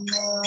Gracias.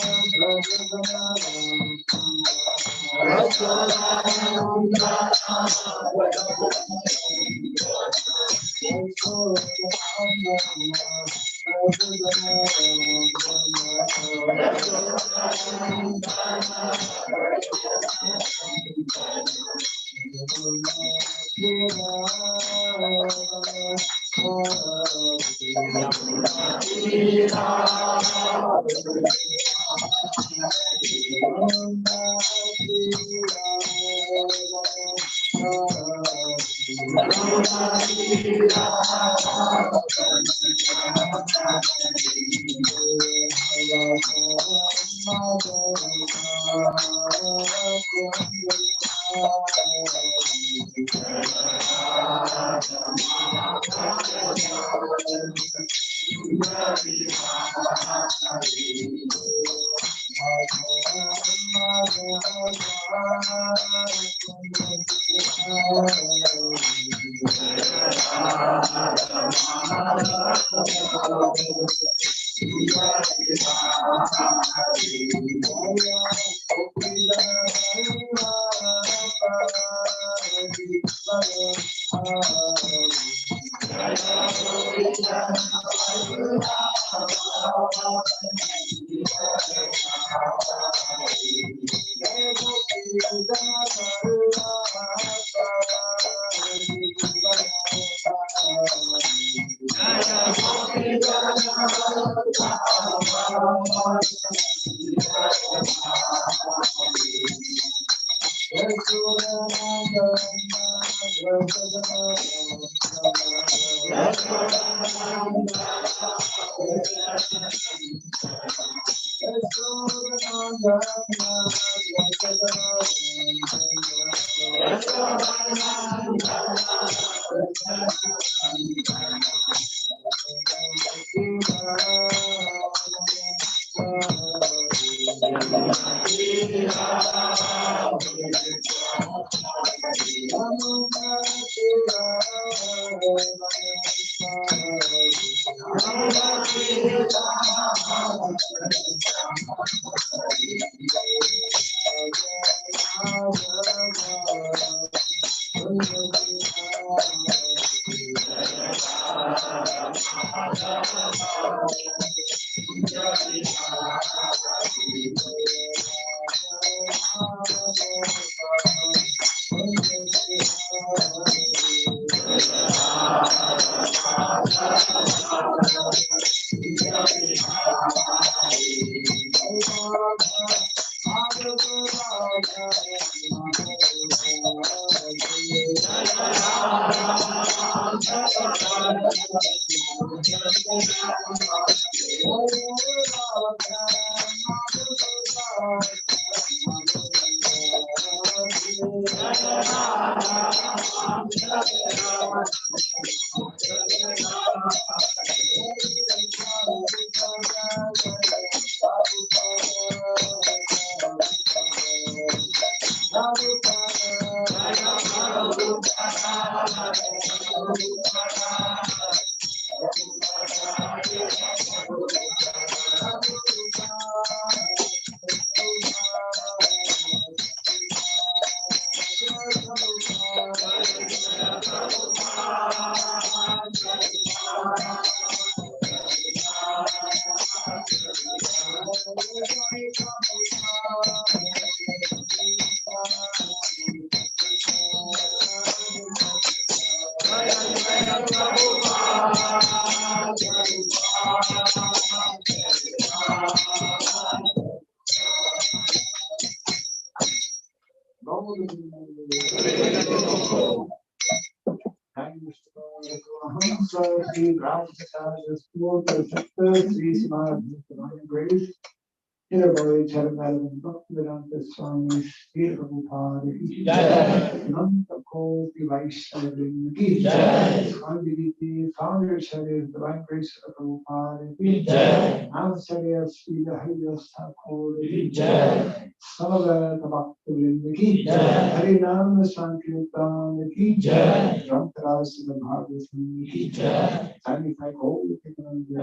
Hirabai Charanaravan Bhaktivedanta Swami Sri Prabhupada Ki Jai, Nanda Koti Vaishnavin Ki Jai, Swami Founder Sharif, Divine Grace of Prabhupada Ki Jai, Namaste Sri Haridas Thakur Ki Jai, Samagata Bhaktivedanta Ki Jai, Harinam Sankirtan Ki Jai, Ramtarasi Bhagavatam Ki Jai, Sagnify Holy Kitananda,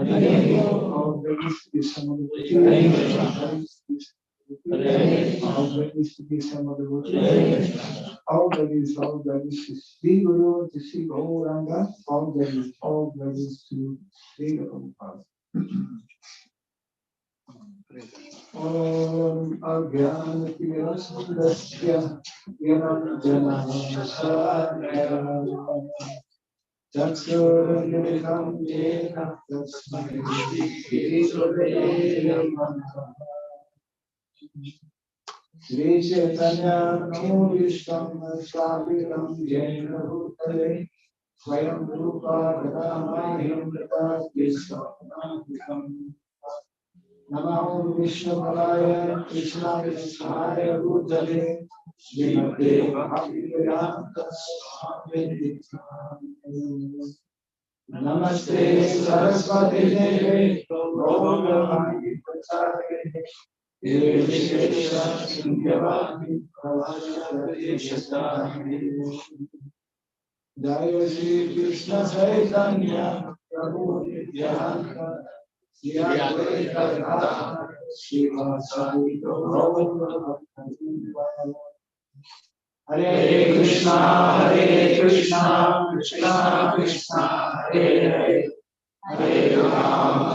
all grace is some of the all grace to be some of the all that is to Sri Guru, to Sri Gauranga, all that is to Sri Prabhupada. Om Agyan Tirasya Yanandana Saraya Chaksur Yena Tasmai Shri Sri Chaitanya Namo Swaminam Jena Bhutale Swayam Rupa Gadamahyam Prata Kisam Namo Vishnupadaya Krishna Vishaya Bhutale Srimate Bhaktivedanta Swami Namaste Saraswati Devi Gauravani Prasade Devishesha Shingyavani Pravashya Shastani Jaya Shri Krishna Chaitanya Prabhu Nityananda Shri Advaita Gadadhara Srivasadi Gaura Hare Krishna, Krishna Krishna, Hare Hare, Hare Rama,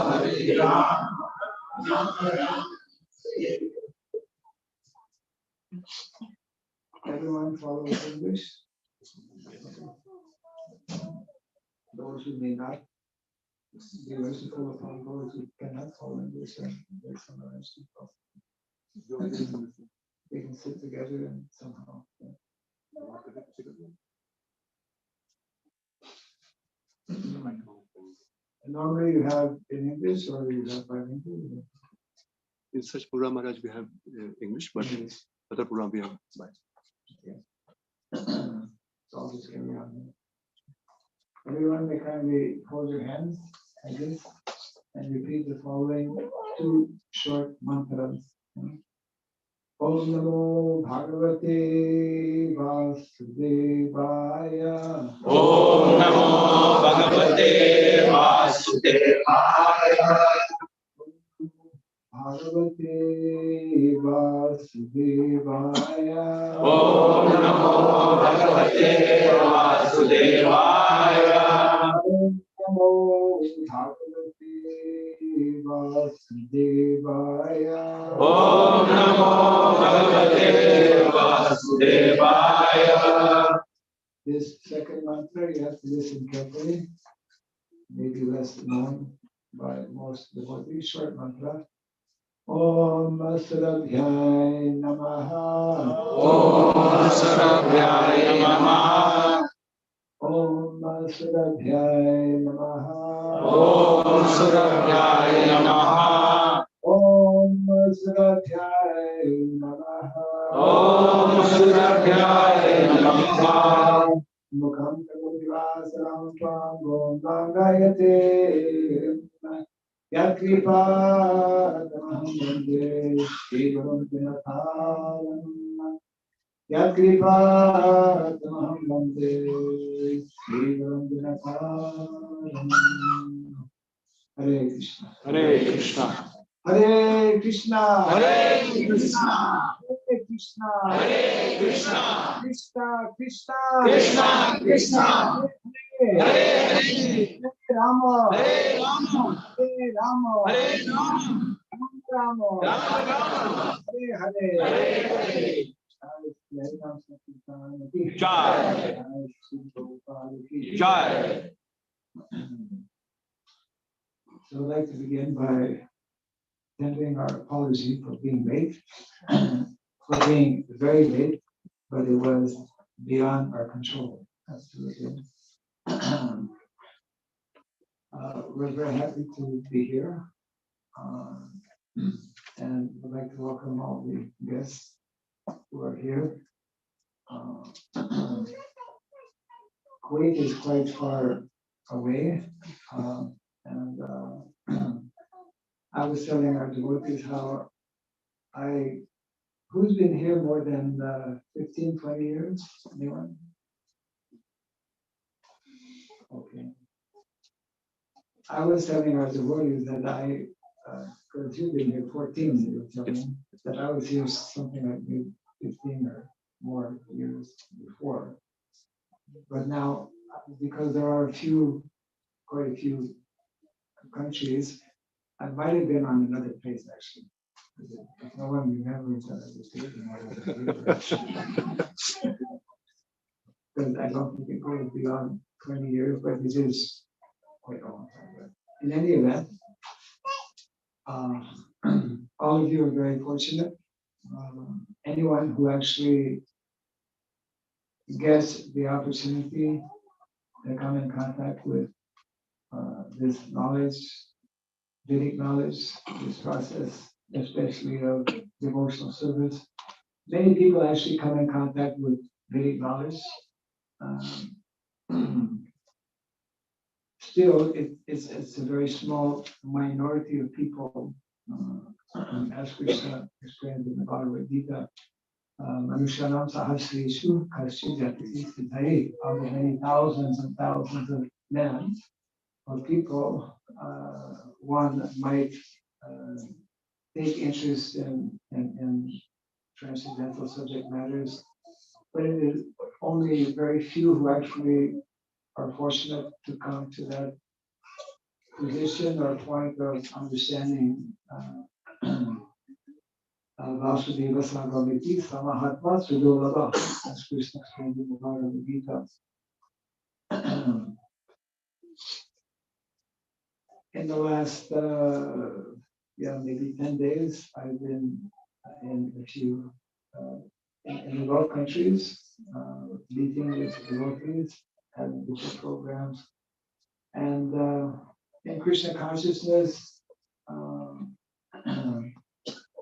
Rama Rama. Everyone follows English? Those who may not be merciful upon those who cannot follow English and they summarize people. They can sit together and somehow. Normally you have in English or you have bilingual? In such program, Maharaj, we have English, but in other program we have bilingual. So I'll just carry on. Everyone may kindly hold your hands like this and repeat the following two short mantras. Om Namo Bhagavate Vasudevaya. Om Namo Bhagavate Vasudevaya. Bhagavate Vasudevaya. Om Namo Bhagavate Vasudevaya. Om Namo Bhagavate Vasudevaya. Om Namo Bhagavate Vasudevaya. This second mantra you have to listen carefully, maybe less known by most devotees. Short mantra. Om Sarabhyay Namaha. Om Sarabhyay Namaha. Om Sarabhyay Namaha. Om Sarabhyay Namaha. Om Sarabhyay Namaha. Om Sarabhyay Namaha. Mukham Kamudivasaram Tvam Gom Gangayate Yakripa Tamaham Vande Shri Gurum Dinatharam Yakripa Tamaham Vande Shri Gurum Dinatharam. Hare Krishna. Hare Krishna. Hare Krishna. Hare Krishna. Hare Krishna. Hare Krishna. Krishna Krishna. Krishna Krishna. Hare Hare Hare. Rama. Hare Rama. Hare Rama. Hare Rama. Rama. Rama Rama. Hare Hare. Hare Hare. Jai. Jai. So I'd like to begin by tendering our apology for being late, for being very late, but it was beyond our control. Absolutely. We're very happy to be here, and and I'd like to welcome all the guests who are here. Kuwait is quite far away, and I was telling our devotees how who's been here more than 15, 20 years? Anyone? Okay. I was telling our devotees that because you've been here 14, you were telling me, that I was here something like maybe 15 or more years before. But now, because there are quite a few countries, I might have been on another place actually. If no one remembers that I was here, then I was here. Because I don't think it goes beyond 20 years, but it is quite a long time. But in any event, all of you are very fortunate. Anyone who actually gets the opportunity to come in contact with this knowledge, Vedic knowledge, this process, especially of devotional service. Many people actually come in contact with Vedic knowledge. Still, it's a very small minority of people, as Krishna explained in the Bhagavad Gita. Manushanam sahasreshu kaschijati sthitari. Out of many thousands and thousands of men or people, one might take interest in transcendental subject matters, but it is only very few who actually are fortunate to come to that position or point of understanding Vasudeva Sanghamiti Samahatma Sudolava, as Krishna explained in the Bhagavad Gita. In the last, maybe 10 days, I've been in a few, in the Gulf countries, meeting with devotees, having different programs. And in Krishna consciousness,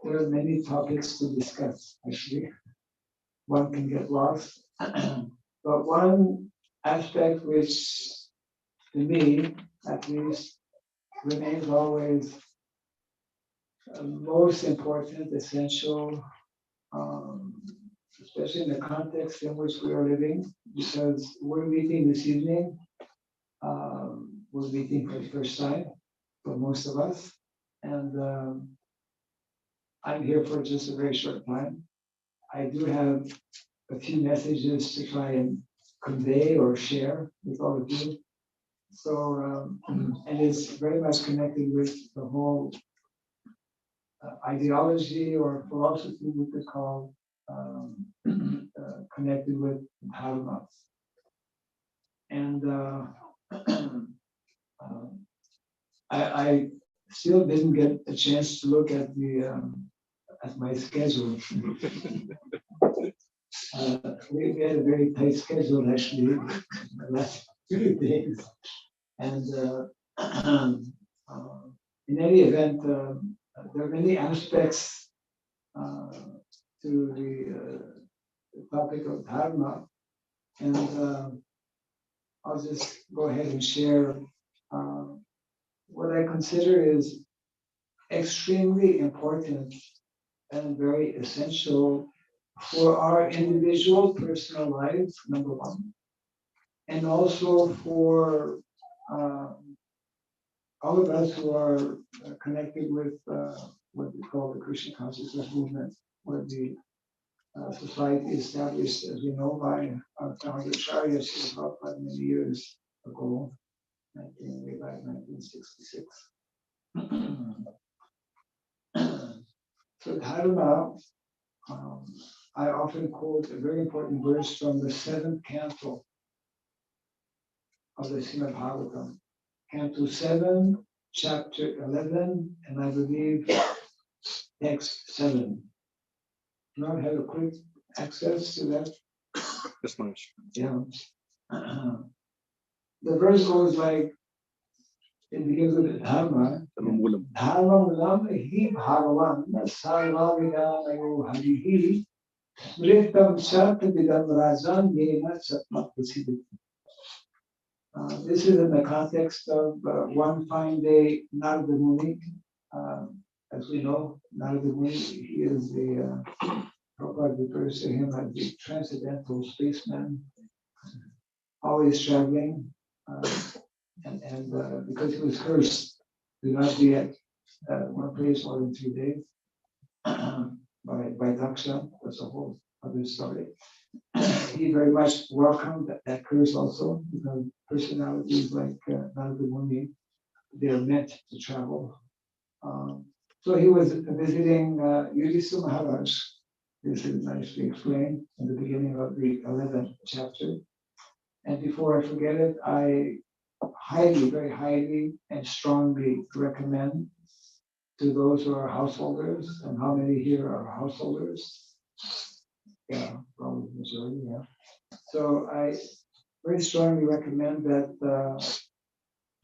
there are many topics to discuss, actually. One can get lost. But one aspect which, to me, at least, remains always most important, essential, especially in the context in which we are living, because we're meeting this evening. We're meeting for the first time for most of us, and I'm here for just a very short time. I do have a few messages to try and convey or share with all of you. So, and it's very much connected with the whole ideology or philosophy we could call connected with Dharma. And I still didn't get a chance to look at at my schedule. We had a very tight schedule actually the last few days, and in any event, there are many aspects to the topic of Dharma, and I'll just go ahead and share what I consider is extremely important and very essential for our individual personal lives, number one, and also for all of us who are connected with what we call the Krishna consciousness movement, where the society established, as we know, by our founder Acharya Srila Prabhupada many years ago, way back 1966. So Dharma, I often quote a very important verse from the 7th canto of the Srimad Bhagavatam, Canto 7, Chapter 11, and I believe text 7. Do not have a quick access to that? Yes, Maharaj. Yeah. The verse goes like, It begins with Dharma. Mulam. Dharma mulam hi bhagavan sarvavida harihi smritam sat vidam rajan yena satma prasidhiti. This is in the context of one fine day, Narada Muni. As we know, Narada Muni, he is the, Prabhupada refers to him as the transcendental spaceman, always traveling, and because he was cursed to not be at one place more than 3 days by Daksha, that's a whole other story. He very much welcomed that curse also, because personalities like Narada Muni, they are meant to travel. So he was visiting Yudhishthira Maharaj. This is nicely explained in the beginning of the 11th chapter. And before I forget it, I highly, very highly and strongly recommend to those who are householders, and how many here are householders? Yeah, probably the majority, yeah. So I very strongly recommend that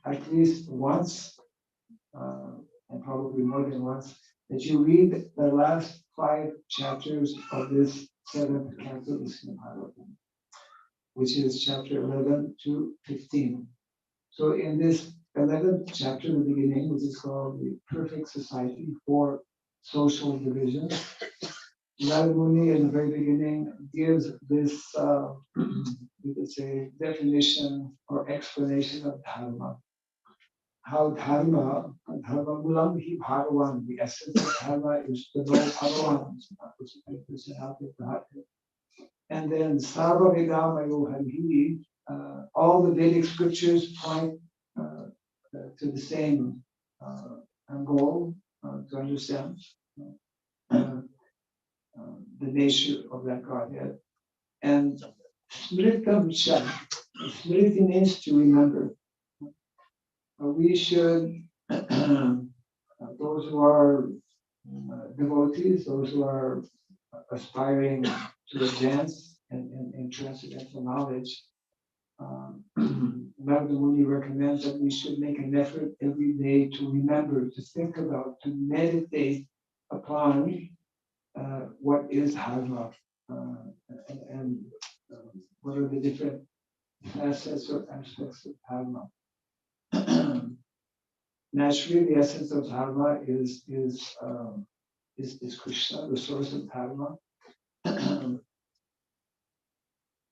at least once, and probably more than once, that you read the last 5 chapters of this 7th canto of the Srimad Bhagavatam, which is chapter 11 to 15. So in this 11th chapter, the beginning, which is called the Perfect Society for Social Division, Narada Muni in the very beginning gives this, you could say, definition or explanation of Dharma. How Dharma mulam hi Bhagavan, the essence of Dharma is to know Bhagavan, and then Sarva Vedamayo Harihi, all the Vedic scriptures point to the same goal, to understand the nature of that Godhead. And Smritam Cha, Smriti means to remember. We should, those who are devotees, those who are aspiring to advance in transcendental knowledge, Narada Muni recommends that we should make an effort every day to remember, to think about, to meditate upon what is Dharma, and what are the different facets or aspects of Dharma. Naturally, the essence of Dharma is Krishna, the source of Dharma.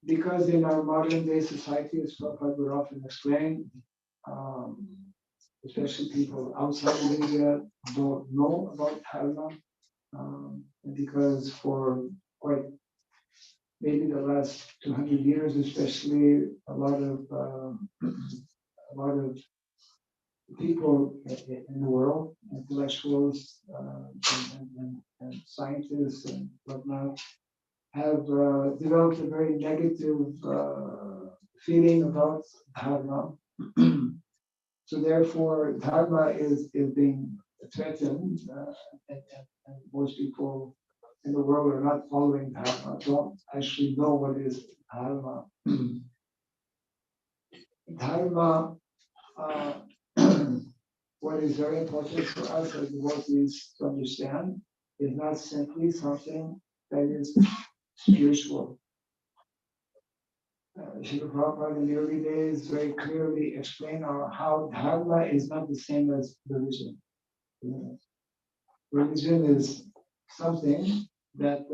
Because in our modern day society, as Prabhupada would often explain, especially people outside of India don't know about Dharma, and because for quite maybe the last 200 years, especially a lot of people in the world, intellectuals and scientists and whatnot, have developed a very negative feeling about Dharma. So therefore, Dharma is being threatened, and most people in the world are not following Dharma, don't actually know what is Dharma. Dharma, what is very important for us as devotees to understand, is not simply something that is spiritual. Srila Prabhupada in the early days very clearly explained how Dharma is not the same as religion. Religion is something that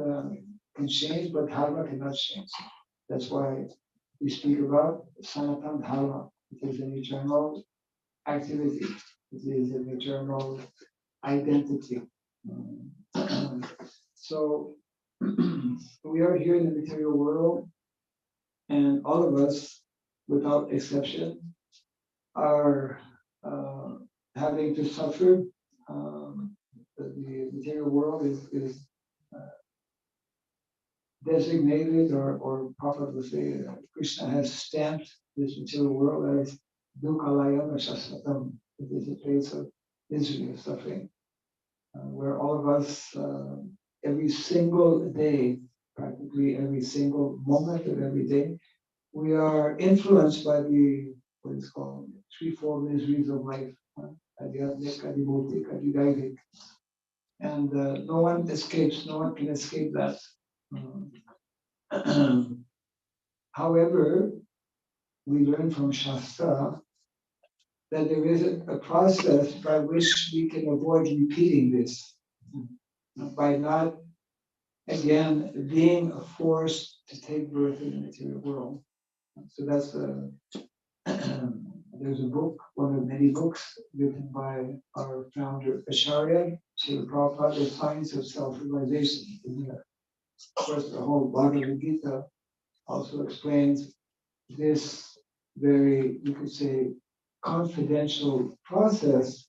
can change, but Dharma cannot change. That's why we speak about Sanatan Dharma. It is an eternal activity. It is an eternal identity. So we are here in the material world, and all of us, without exception, are having to suffer. The material world is designated, or Prabhupada would say, Krishna has stamped this material world as Dukhalayam Shasatam. It is a place of misery and suffering, where all of us, every single day, practically every single moment of every day, we are influenced by the what is called threefold miseries of life. Adhyatmic, adhibautic, adhidaivic. And no one escapes, no one can escape that. However, we learn from Shastra that there is a process by which we can avoid repeating this, by not, again, being forced to take birth in the material world. So that's there's a book, one of many books written by our founder Acharya, Srila Prabhupada, The Science of Self-Realization. Of course, the whole Bhagavad Gita also explains this very, you could say, confidential process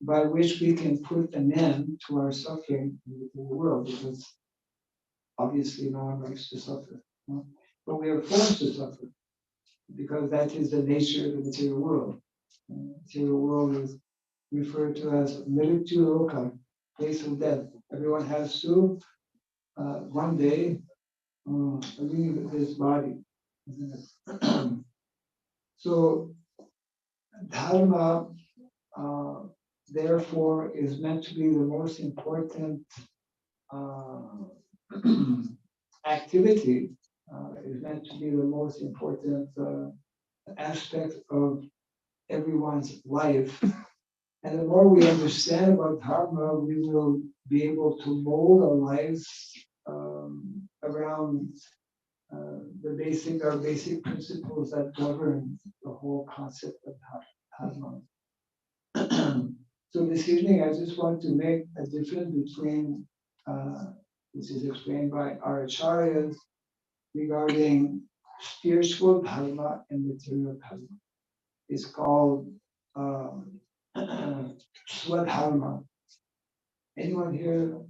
by which we can put an end to our suffering in the world, because obviously no one likes to suffer. No? But we are forced to suffer because that is the nature of the material world. The material world is referred to as Mrityu Loka, place of death. Everyone has to one day leave this body. So dharma, therefore, is meant to be the most important activity, is meant to be the most important aspect of everyone's life. And the more we understand about dharma, we will be able to mold our lives around our basic principles that govern the whole concept of dharma. So this evening, I just want to make a difference between, this is explained by our acharyas, regarding spiritual dharma and material dharma. It's called Swadharma. Anyone here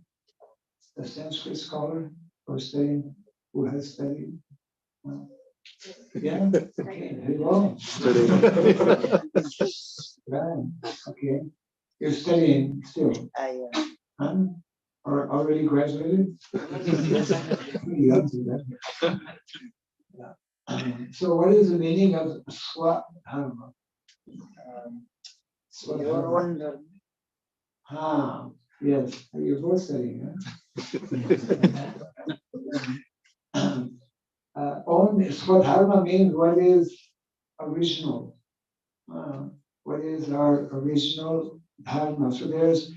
a Sanskrit scholar or studying, who has studied? Yeah? Okay, there you go. Right, okay. You're studying still? Huh? Or already graduated? So what is the meaning of Swadharma? Swadharma. Ah, yes, you're both studying, huh? Only Swadharma means what is original. What is our original dharma? So there's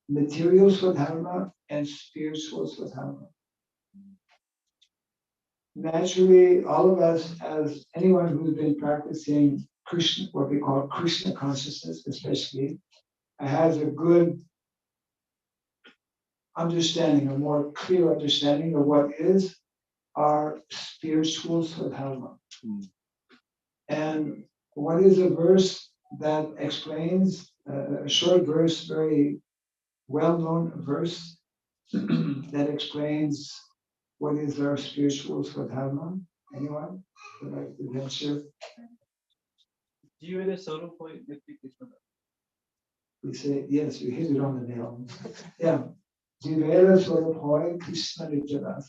material Swadharma and spiritual Swadharma. Naturally, all of us, as anyone who's been practicing Krishna, what we call Krishna consciousness, especially, has a good understanding, a more clear understanding of what is our spiritual Swadharma. And what is a verse that explains, a short verse, very well-known verse that explains what is our spiritual Swadharma? Anyone would like to venture? We say, yes, you hit it on the nail. Yeah. Jivera Swarup Hoy Krishna Nijadas,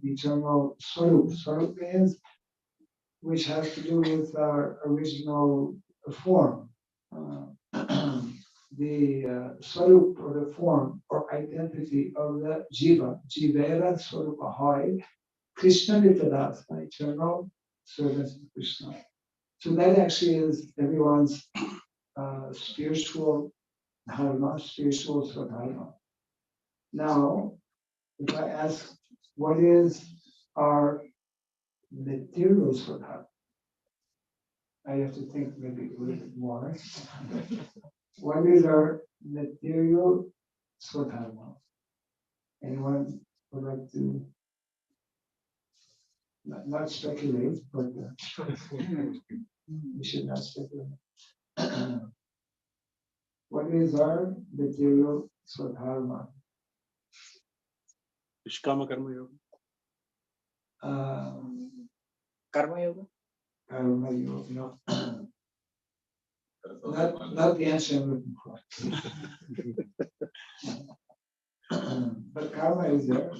the eternal Swarup. Swarup means which has to do with our original form. The Swarup, or the form or identity of the Jiva, Jivera Swarupa Hoy, Krishna Nijadas, the eternal servants of Krishna. So that actually is everyone's spiritual dharma, spiritual Swadharma. Now, if I ask, what is our material Swadharma? I have to think maybe a little bit more. What is our material Swadharma? Anyone would like to not speculate, but we should not speculate. What is our material Swadharma? Nishkama Karma Yoga. Karma Yoga? Karma Yoga, no. Not the answer I'm looking for. But karma is there.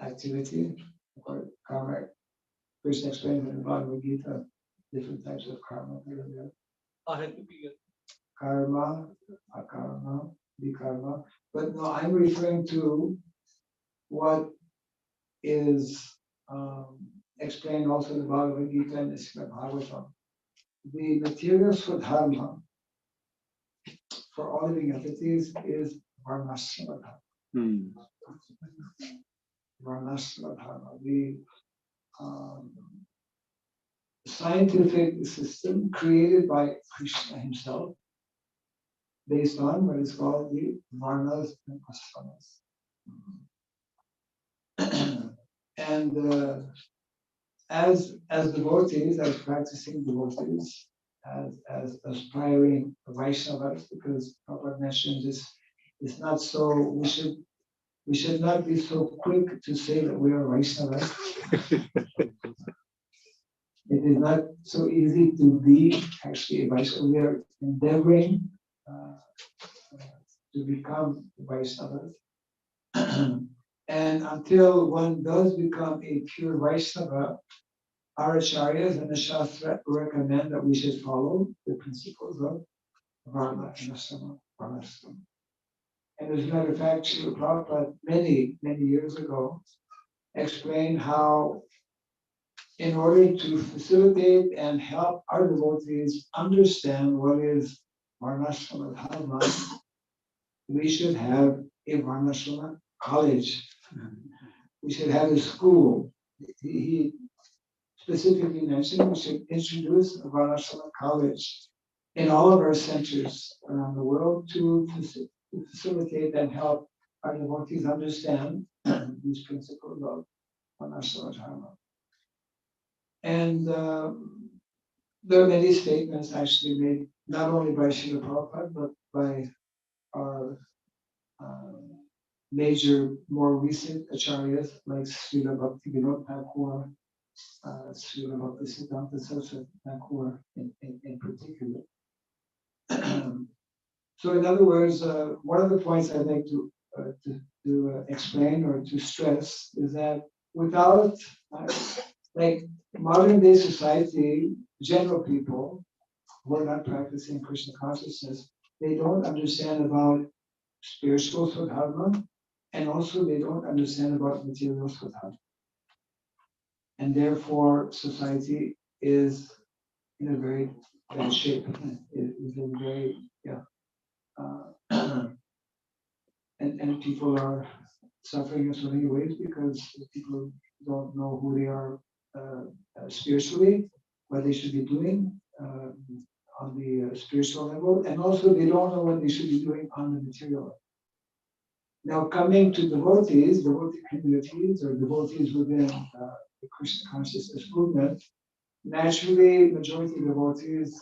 Activity, or karma, Krishna explained in the Bhagavad Gita, different types of karma. Ahead begin. Karma, akarma, vikarma. But no, I'm referring to what is explained also in the Bhagavad Gita and the Srimad Bhagavatam. The material swadharma for all living entities is varnashrama dharma. Varnashrama dharma. The scientific system created by Krishna himself based on what is called the varnas and ashramas. And as devotees, as practicing devotees, as aspiring Vaishnavas, because Prabhupada mentioned this, it's not so, we should not be so quick to say that we are Vaishnavas. It is not so easy to be actually a Vaishnava. We are endeavoring to become Vaishnavas. And until one does become a pure Vaishnava, our acharyas and the Shastra recommend that we should follow the principles of Varna and Ashrama, Varnashrama. And as a matter of fact, Srila Prabhupada many years ago explained how in order to facilitate and help our devotees understand what is Varnashrama Dharma, we should have a Varnashrama college. We should have a school. He specifically mentioned we should introduce a Varnashrama college in all of our centers around the world to facilitate and help our devotees understand these principles of Varnashrama Dharma. And there are many statements actually made not only by Srila Prabhupada but by our major, more recent acharyas like Srila Bhaktivinoda Thakur, Srila Bhaktisiddhanta Saraswati Thakur in particular. So in other words, one of the points I'd like to explain or to stress is that without, like modern day society, general people who are not practicing Krishna consciousness, they don't understand about spiritual swadharma, and also they don't understand about material swadharma. And therefore, society is in a very bad shape. It is in very, and people are suffering in so many ways because people don't know who they are spiritually, what they should be doing on the spiritual level, and also they don't know what they should be doing on the material level. Now, coming to devotees, devotee communities, or devotees within the Krishna consciousness movement, naturally, majority of devotees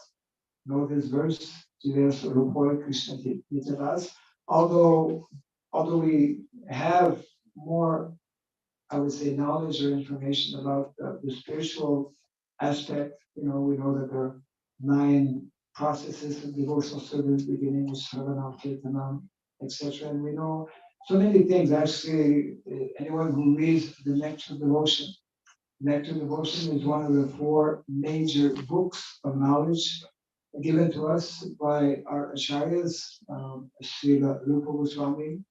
know this verse, Krishna Titadas, although we have more, I would say, knowledge or information about the spiritual aspect. We know that there are 9 processes of devotional service, beginning with Shravanam, Kirtanam, etc. And we know so many things. Actually, anyone who reads the Nectar of Devotion, Nectar of Devotion is one of the 4 major books of knowledge given to us by our acharyas. Srila Rupa Goswami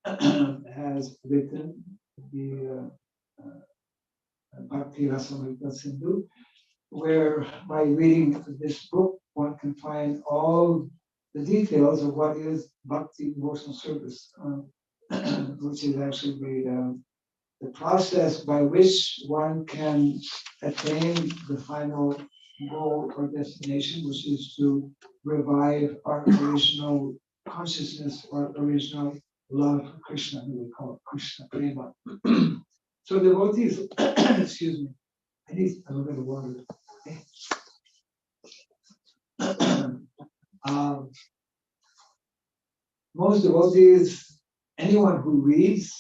has written the Bhakti Rasamrita Sindhu, where by reading this book, one can find all the details of what is Bhakti devotional service, which is actually the process by which one can attain the final goal or destination, which is to revive our original consciousness or original love for Krishna, we call it Krishna Prema. So devotees, excuse me, I need a little bit of water. Most devotees, anyone who reads,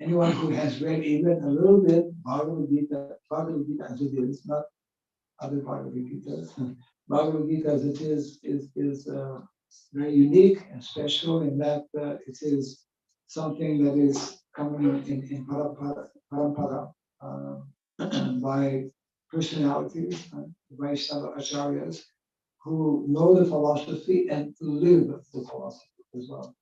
anyone who has read even a little bit Bhagavad Gita as it is, not other Bhagavad Gitas. Bhagavad Gita as it is very unique and special in that it is something that is coming in parampara by personalities, Vaishnava acharyas, who know the philosophy and live the philosophy as well.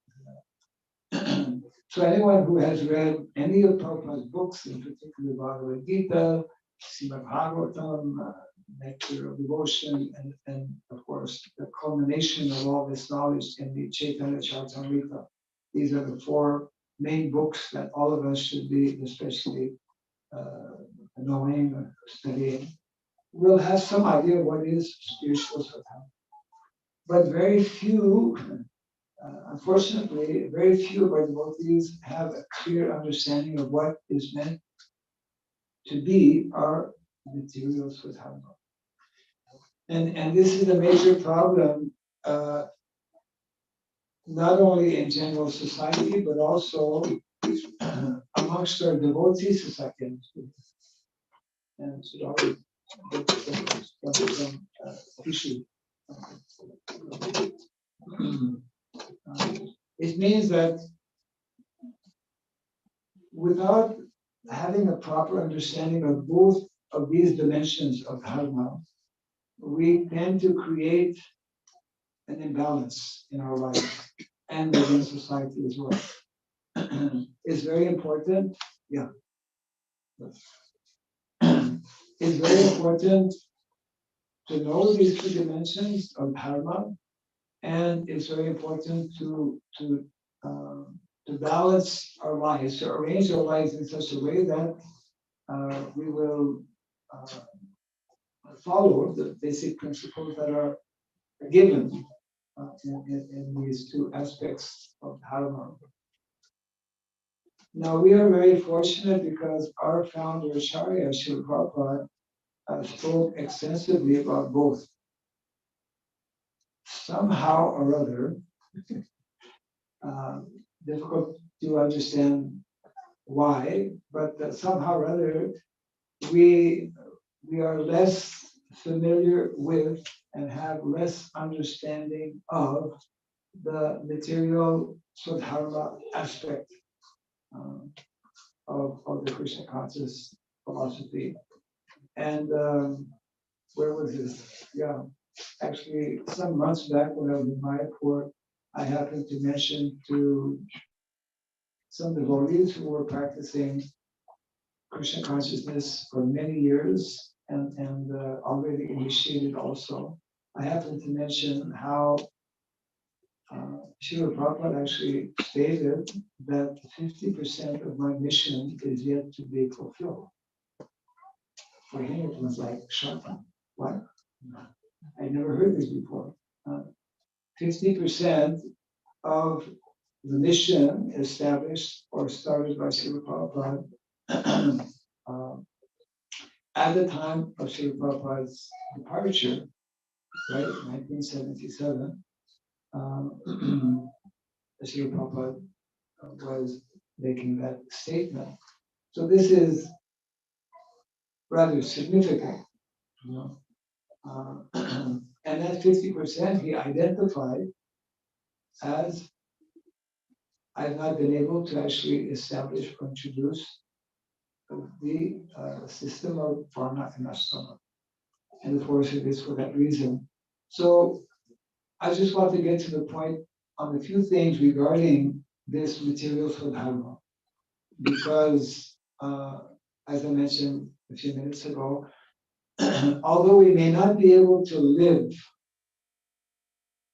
So anyone who has read any of Prabhupada's books, in particular Bhagavad Gita, Srimad Bhagavatam, Nectar of Devotion, and of course the culmination of all this knowledge in the Chaitanya Charitamrita. These are the four main books that all of us should be especially knowing or studying. We'll have some idea what is spiritual sadhana. But very few, unfortunately, very few of our devotees have a clear understanding of what is meant to be our material sadhana. And this is a major problem, not only in general society, but also amongst our devotee society. And should always some issue. It means that without having a proper understanding of both of these dimensions of dharma, we tend to create an imbalance in our life and within society as well. It's very important, yeah. It's very important to know these two dimensions of dharma, and it's very important to balance our lives, to arrange our lives in such a way that we will follow the basic principles that are given in these two aspects of dharma. Now we are very fortunate because our founder Acharya Srila Prabhupada spoke extensively about both. Somehow or other, difficult to understand why, but somehow or other, we are less familiar with and have less understanding of the material Swadharma aspect of the Krishna conscious philosophy. And where was this? Yeah, actually, some months back when I was in Mayapur, I happened to mention to some devotees who were practicing Krishna consciousness for many years and already initiated also. I happened to mention how Srila Prabhupada actually stated that 50% of my mission is yet to be fulfilled. For him, it was like shocking. What? I never heard this before. 50% of the mission established or started by Srila Prabhupada at the time of Srila Prabhupada's departure, right, 1977, Srila Prabhupada was making that statement. So this is rather significant, you know. And that 50% he identified as I've not been able to actually establish or introduce the system of varna and ashrama. And of course, it is for that reason. So I just want to get to the point on a few things regarding this material for dharma, because as I mentioned a few minutes ago, although we may not be able to live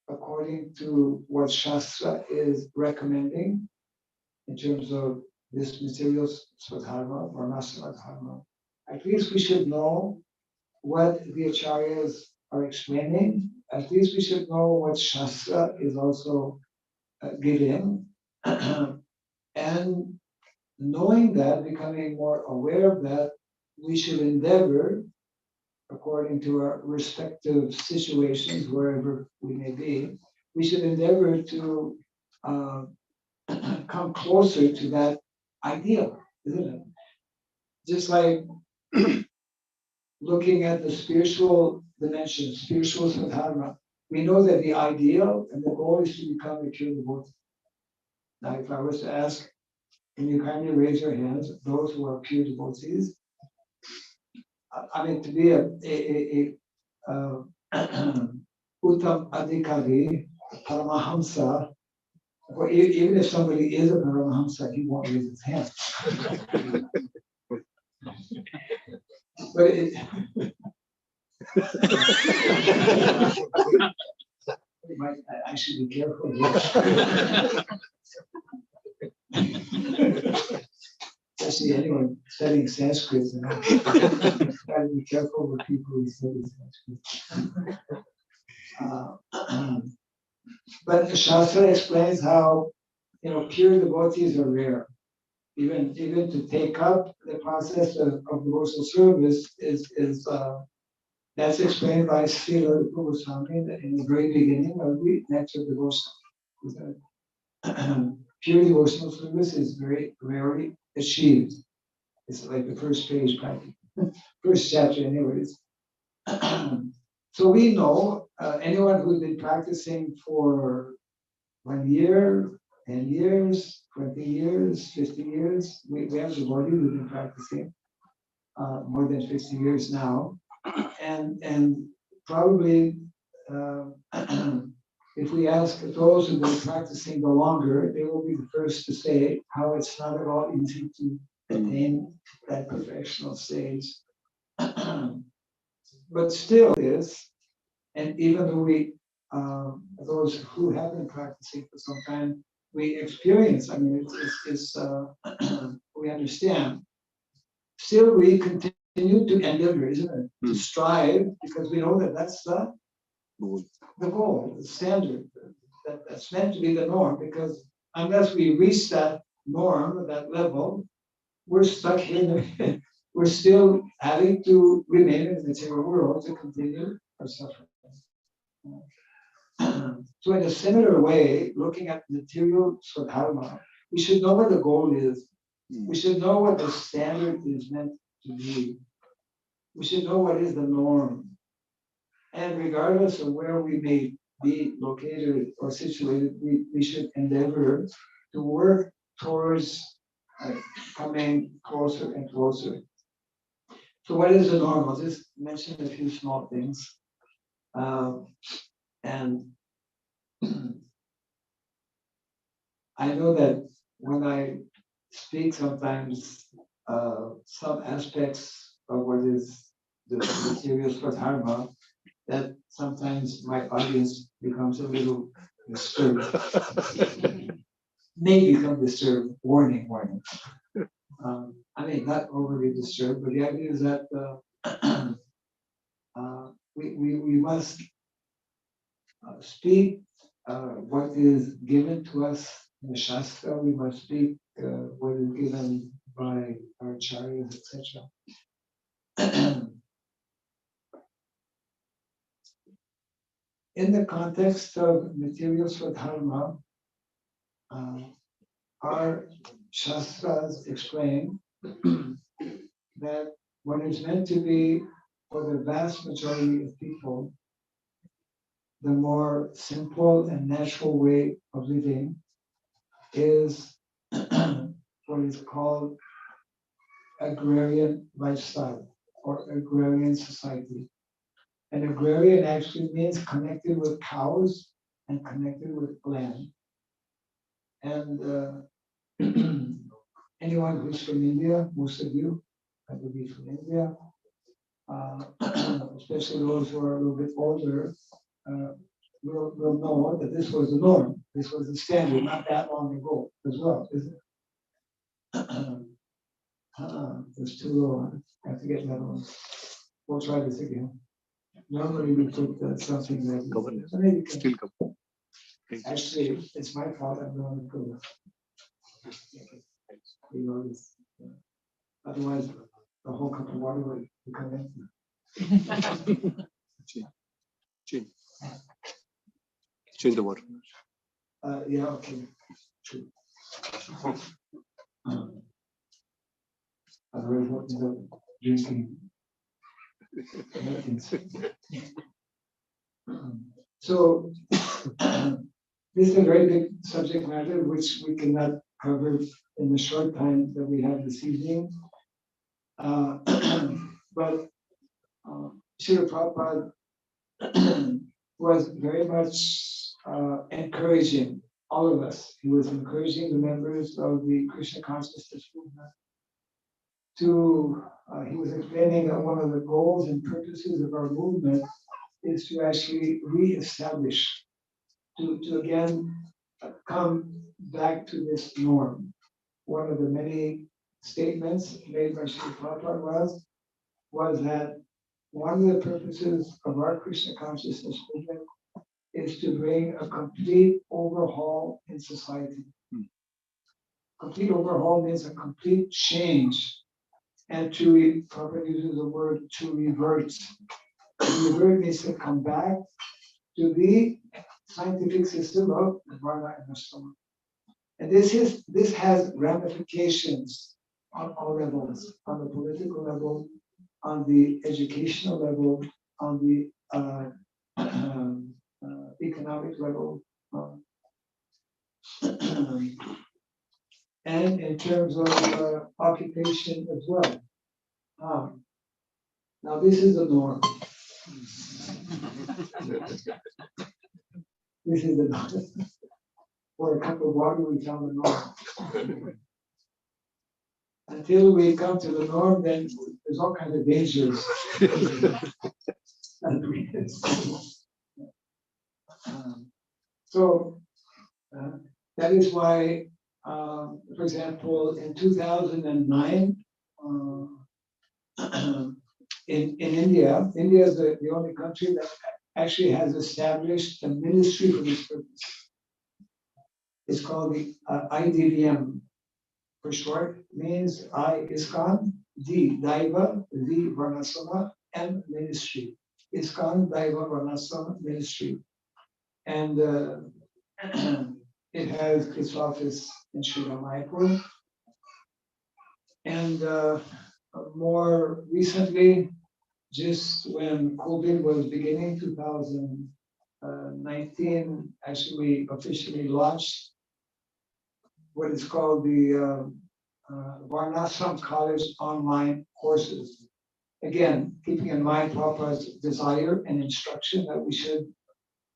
according to what Shastra is recommending in terms of this material swadharma or nasama dharma, at least we should know what the acharyas are explaining. At least we should know what Shastra is also giving. And knowing that, becoming more aware of that, we should endeavor, according to our respective situations, wherever we may be, we should endeavor to come closer to that ideal, isn't it? Just like looking at the spiritual dimension, spiritual sadhana, we know that the ideal and the goal is to become a pure devotee. Now, if I was to ask, can you kindly raise your hands, those who are pure devotees? I mean, to be a Uttam Adhikari, Paramahamsa, or even if somebody is a Paramahamsa, he won't raise his hand. But I should be careful here. Especially anyone studying Sanskrit, you know. Gotta be careful with people who study Sanskrit. But the Shastra explains how, pure devotees are rare. Even to take up the process of devotional service is that's explained by Srila Goswami in the very beginning of the Nectar Devotion. Pure devotional service is very rarely achieved. It's like the first page, practically. First chapter, anyways. So we know anyone who's been practicing for 1 year, 10 years, 20 years, 50 years. We have devotees who've been practicing more than 50 years now. And probably if we ask those who've been practicing the longer, they will be the first to say how it's not at all easy to attain that perfectional stage. But still is, and even though we, those who have been practicing for some time, we experience, I mean, we understand. Still, we continue to endeavor, isn't it? To strive, because we know that that's the goal, the standard, that's meant to be the norm, because unless we reach that norm, that level, we're stuck here. We're still having to remain in the material world to continue our suffering. So in a similar way, looking at material swadharma, we should know what the goal is. We should know what the standard is meant to be. We should know what is the norm. And regardless of where we may be located or situated, we should endeavor to work towards coming closer and closer. So what is the norm? I'll just mention a few small things. And I know that when I speak sometimes, some aspects of what is the material swadharma, that sometimes my audience becomes a little disturbed. May become disturbed. Warning. I mean, not overly disturbed, but the idea is that we must speak what is given to us in the Shastra. We must speak what is given by our acharyas, etc. In the context of material swadharma, our Shastras explain that what is meant to be for the vast majority of people, the more simple and natural way of living is what is called agrarian lifestyle or agrarian society. And agrarian actually means connected with cows and connected with land. And anyone who's from India, most of you, I believe from India, especially those who are a little bit older, will know that this was the norm. This was the standard not that long ago as well, isn't it? It's too low. I have to get another one. We'll try this again. Normally we put something like this. So maybe still come. Actually, it's my fault. I'm the one who put it. You know, otherwise, the whole cup of water would come in. Change the water. Yeah, okay. True. Otherwise, what is the drinking? So, this is a very big subject matter which we cannot cover in the short time that we have this evening. But Srila Prabhupada was very much encouraging all of us. He was encouraging the members of the Krishna consciousness movement to, he was explaining that one of the goals and purposes of our movement is to actually reestablish, to again come back to this norm. One of the many statements made by Srila Prabhupada was that one of the purposes of our Krishna consciousness movement is to bring a complete overhaul in society. Complete overhaul means a complete change. And Prabhupada uses the word to revert. To revert means to come back to the scientific system of Varna and Ashrama. And this has ramifications on all levels, on the political level, on the educational level, on the economic level, and in terms of occupation as well. Now this is the norm. This is the norm. For a cup of water, we found the norm. Until we come to the norm, then there's all kinds of dangers. So that is why, for example, in 2009, in India, India is the only country that actually has established a ministry for this purpose. It's called the IDVM for short, means I ISKCON, D Daiva, V Varnasana, M ministry. ISKCON Daiva Varnasana ministry. And it has its office in Sri Mayapur. And more recently, just when COVID was beginning, 2019, actually we officially launched what is called the Varnashram College online courses. Again, keeping in mind Prabhupada's desire and instruction that we should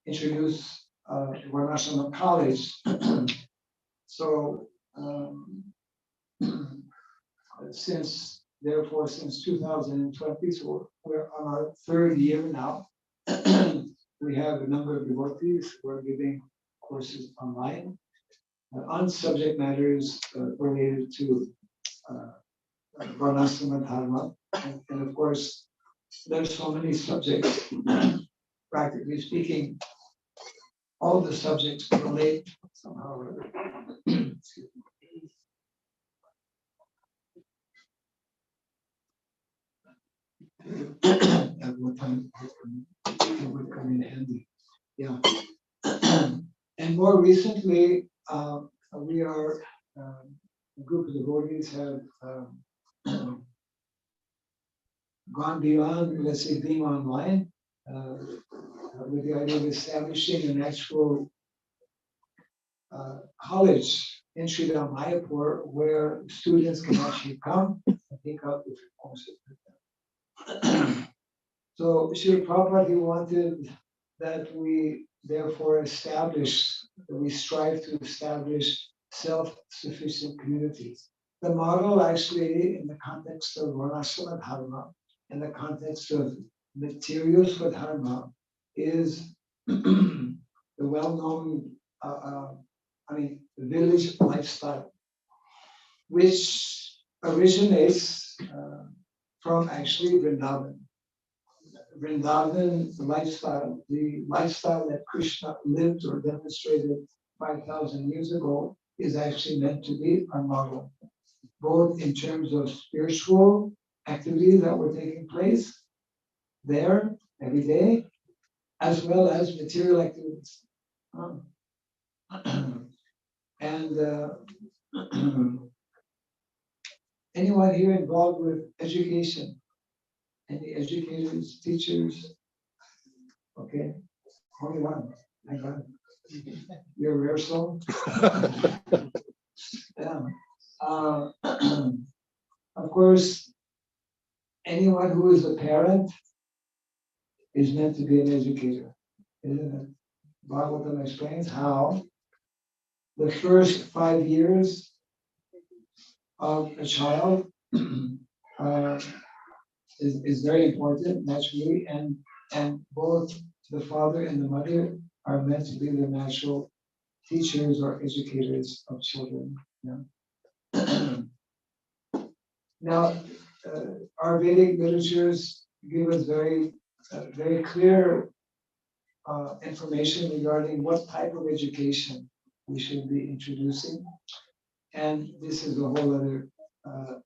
introduce Varnashram College. So since 2020, so we're on our third year now. We have a number of devotees who are giving courses online on subject matters related to Varnasrama Dharma. And of course, there's so many subjects, practically speaking, all the subjects relate somehow or other. At what time it would come in handy. Yeah. And more recently, we are, a group of devotees have gone beyond, let's say, being online, with the idea of establishing an actual college in Sri Mayapur where students can actually come and take out different courses. So Srila Prabhupada, he wanted that we therefore we strive to establish self-sufficient communities. The model actually, in the context of Varnasrama Dharma, in the context of materials for Dharma, is the well-known, village lifestyle, which originates from actually Vrindavan. Vrindavan lifestyle, the lifestyle that Krishna lived or demonstrated 5,000 years ago, is actually meant to be our model, both in terms of spiritual activities that were taking place there every day, as well as material activities. And anyone here involved with education? Any educators, teachers? Okay, only one. Thank God. You're a rare soul. Yeah. Of course, anyone who is a parent is meant to be an educator, isn't it? Bhagavatam explains how the first 5 years of a child uh, is very important naturally, and both the father and the mother are meant to be the natural teachers or educators of children. Yeah. Now, our Vedic literatures give us very clear information regarding what type of education we should be introducing, and this is a whole other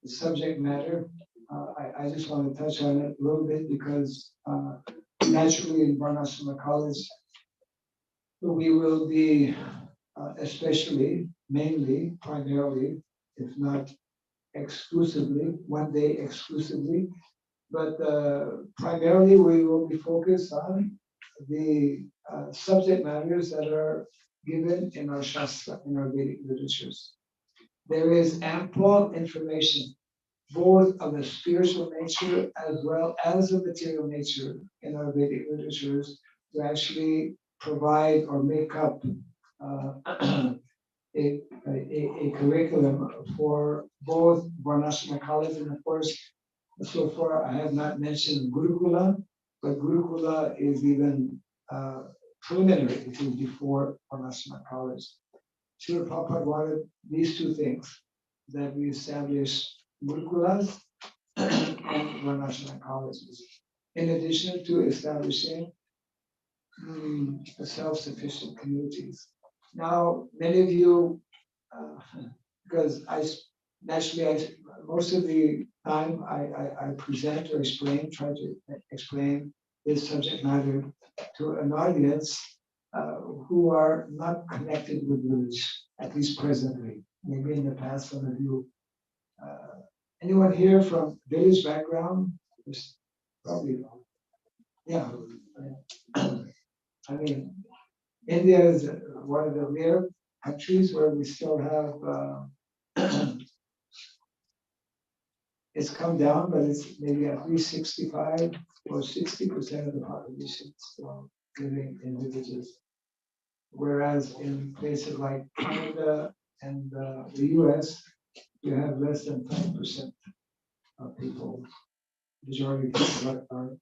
subject matter. I just want to touch on it a little bit because naturally in Varnashrama College we will be especially, mainly, primarily, if not exclusively, one day exclusively, but primarily we will be focused on the subject matters that are given in our Shastra, in our Vedic literatures. There is ample information, both of a spiritual nature as well as a material nature in our Vedic literatures to actually provide or make up a curriculum for both Varnashrama college, and of course, so far I have not mentioned Gurukula, but Gurukula is even preliminary, it is before Varnashrama college. Srila Prabhupada wanted these two things, that we establish Gurukulas and Varnashrama colleges, in addition to establishing self-sufficient communities. Now, many of you, because most of the time I present or explain, try to explain this subject matter to an audience who are not connected with village, at least presently. Maybe in the past, some of you. Anyone here from village background? Probably not. Yeah. I mean, India is one of the rare countries where we still have, it's come down, but it's maybe at least 65 or 60% of the population still living in villages. Whereas in places like Canada and the US, you have less than 5% of people. Majority of people are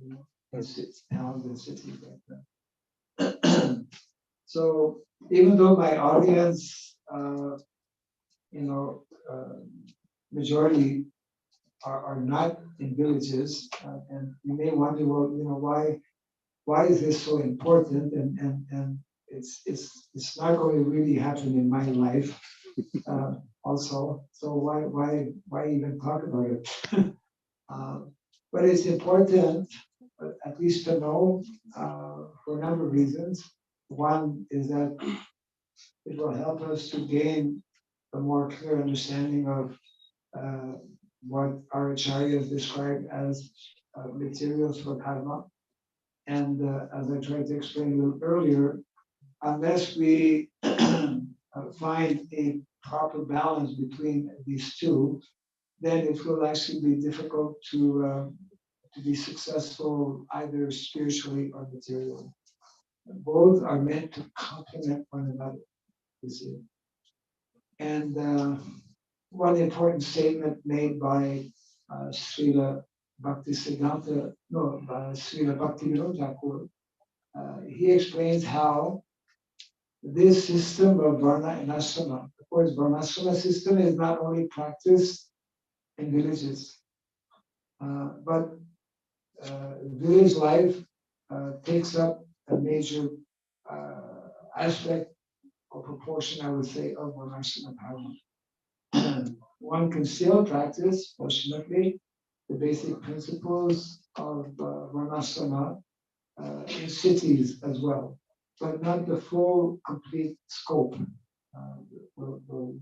in towns and cities like that. So even though my audience, majority are not in villages, and you may wonder, well, why is this so important? And it's not going to really happen in my life, also. So why even talk about it? But it's important, at least to know, for a number of reasons. One is that it will help us to gain a more clear understanding of what our acharyas describe as materials for karma. And as I tried to explain a little earlier, unless we find a proper balance between these two, then it will actually be difficult to be successful either spiritually or materially. Both are meant to complement one another, you see. And one important statement made by Srila Bhaktisiddhanta, no, Srila Bhaktivinoda Thakur, he explains how this system of Varna and Ashrama, of course, Varnashrama system is not only practiced in villages, but village life takes up a major aspect or proportion, I would say, of Varnashrama dharma. One can still practice, fortunately, the basic principles of Varnashrama in cities as well, but not the full, complete scope will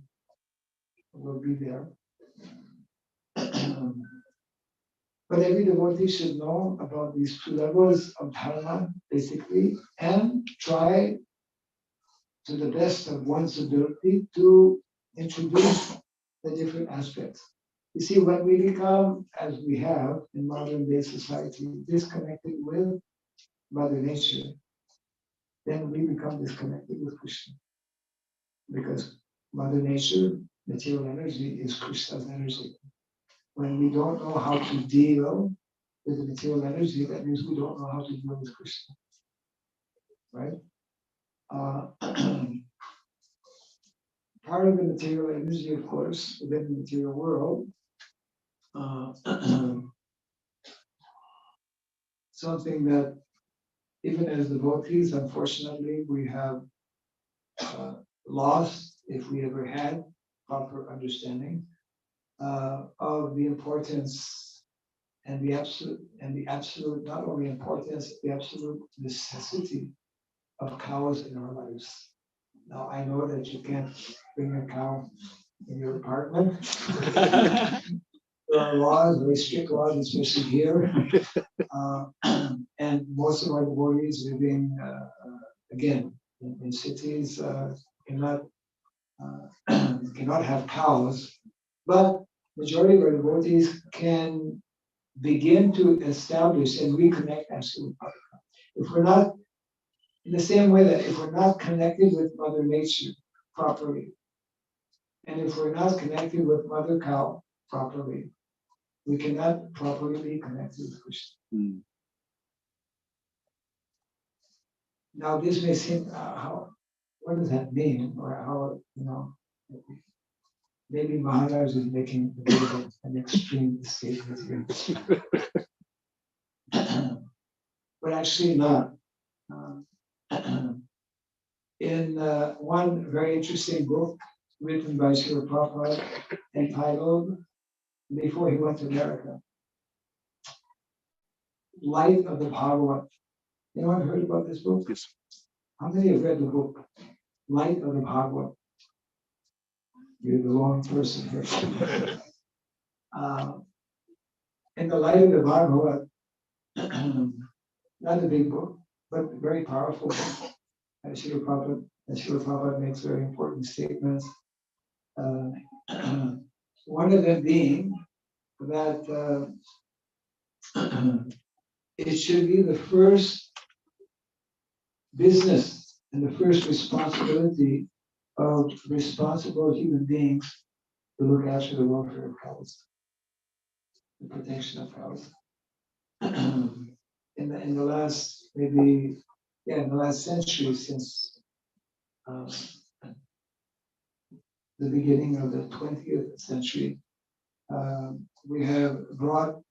be there. But every devotee should know about these two levels of dharma, basically, and try to the best of one's ability to introduce the different aspects. You see, when we become, as we have in modern day society, disconnected with Mother Nature, then we become disconnected with Krishna. Because Mother Nature, material energy, is Krishna's energy. When we don't know how to deal with the material energy, that means we don't know how to deal with Krishna. Right? Part of the material energy, of course, within the material world, something that even as devotees, unfortunately, we have lost, if we ever had proper understanding of the importance and the absolute, not only importance, the absolute necessity of cows in our lives. Now I know that you can't bring a cow in your apartment. There are laws, very strict laws, especially here. And most of our devotees living, again, in cities cannot cannot have cows, but majority of our devotees can begin to establish and reconnect actually with Mother Cow. If we're not, in the same way that if we're not connected with Mother Nature properly, and if we're not connected with Mother Cow properly, we cannot properly be connected with Krishna. Mm. Now, this may seem, what does that mean? Or how, maybe Maharaj is making a bit of an extreme statement here. But actually not. In one very interesting book written by Srila Prabhupada entitled, before he went to America, Light of the Bhagavat. Anyone heard about this book? Yes. How many have read the book, Light of the Bhagavat? You're the wrong person here. In the Light of the Bhagavat, not a big book, but very powerful book. And Srila Prabhupada makes very important statements. One of them being that it should be the first business and the first responsibility of responsible human beings to look after the welfare of cows, the protection of cows. In the last in the last century, since the beginning of the 20th century, we have brought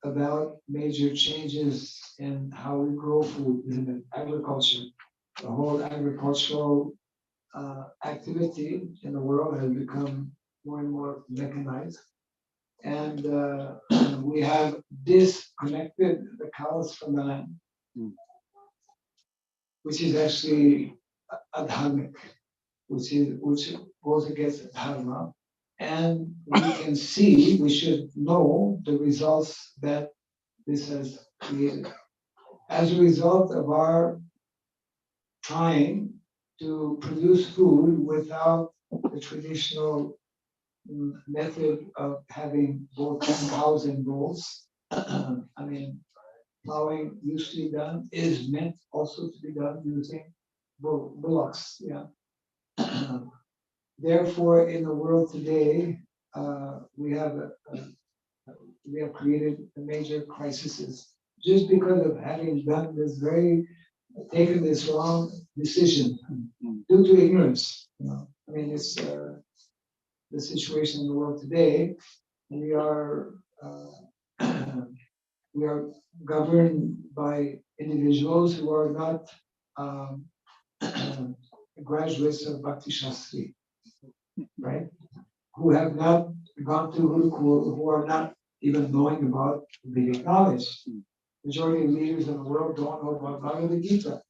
about major changes in how we grow food in agriculture. The whole agricultural activity in the world has become more and more mechanized. And we have disconnected the cows from the land, which is actually adharmic, which goes against dharma. And we can see, we should know the results that this has created. As a result of our trying to produce food without the traditional method of having both cows and bulls, I mean, plowing used to be done, is meant also to be done using bullocks. Yeah. Therefore, in the world today, we have created a major crises just because of having done this taken this wrong decision due to ignorance. I mean, it's the situation in the world today. We are we are governed by individuals who are not graduates of Bhakti Shastri, right? Who have not gone to Gurukul, who are not even knowing about Vedic knowledge. Majority of leaders in the world don't know about Bhagavad Gita.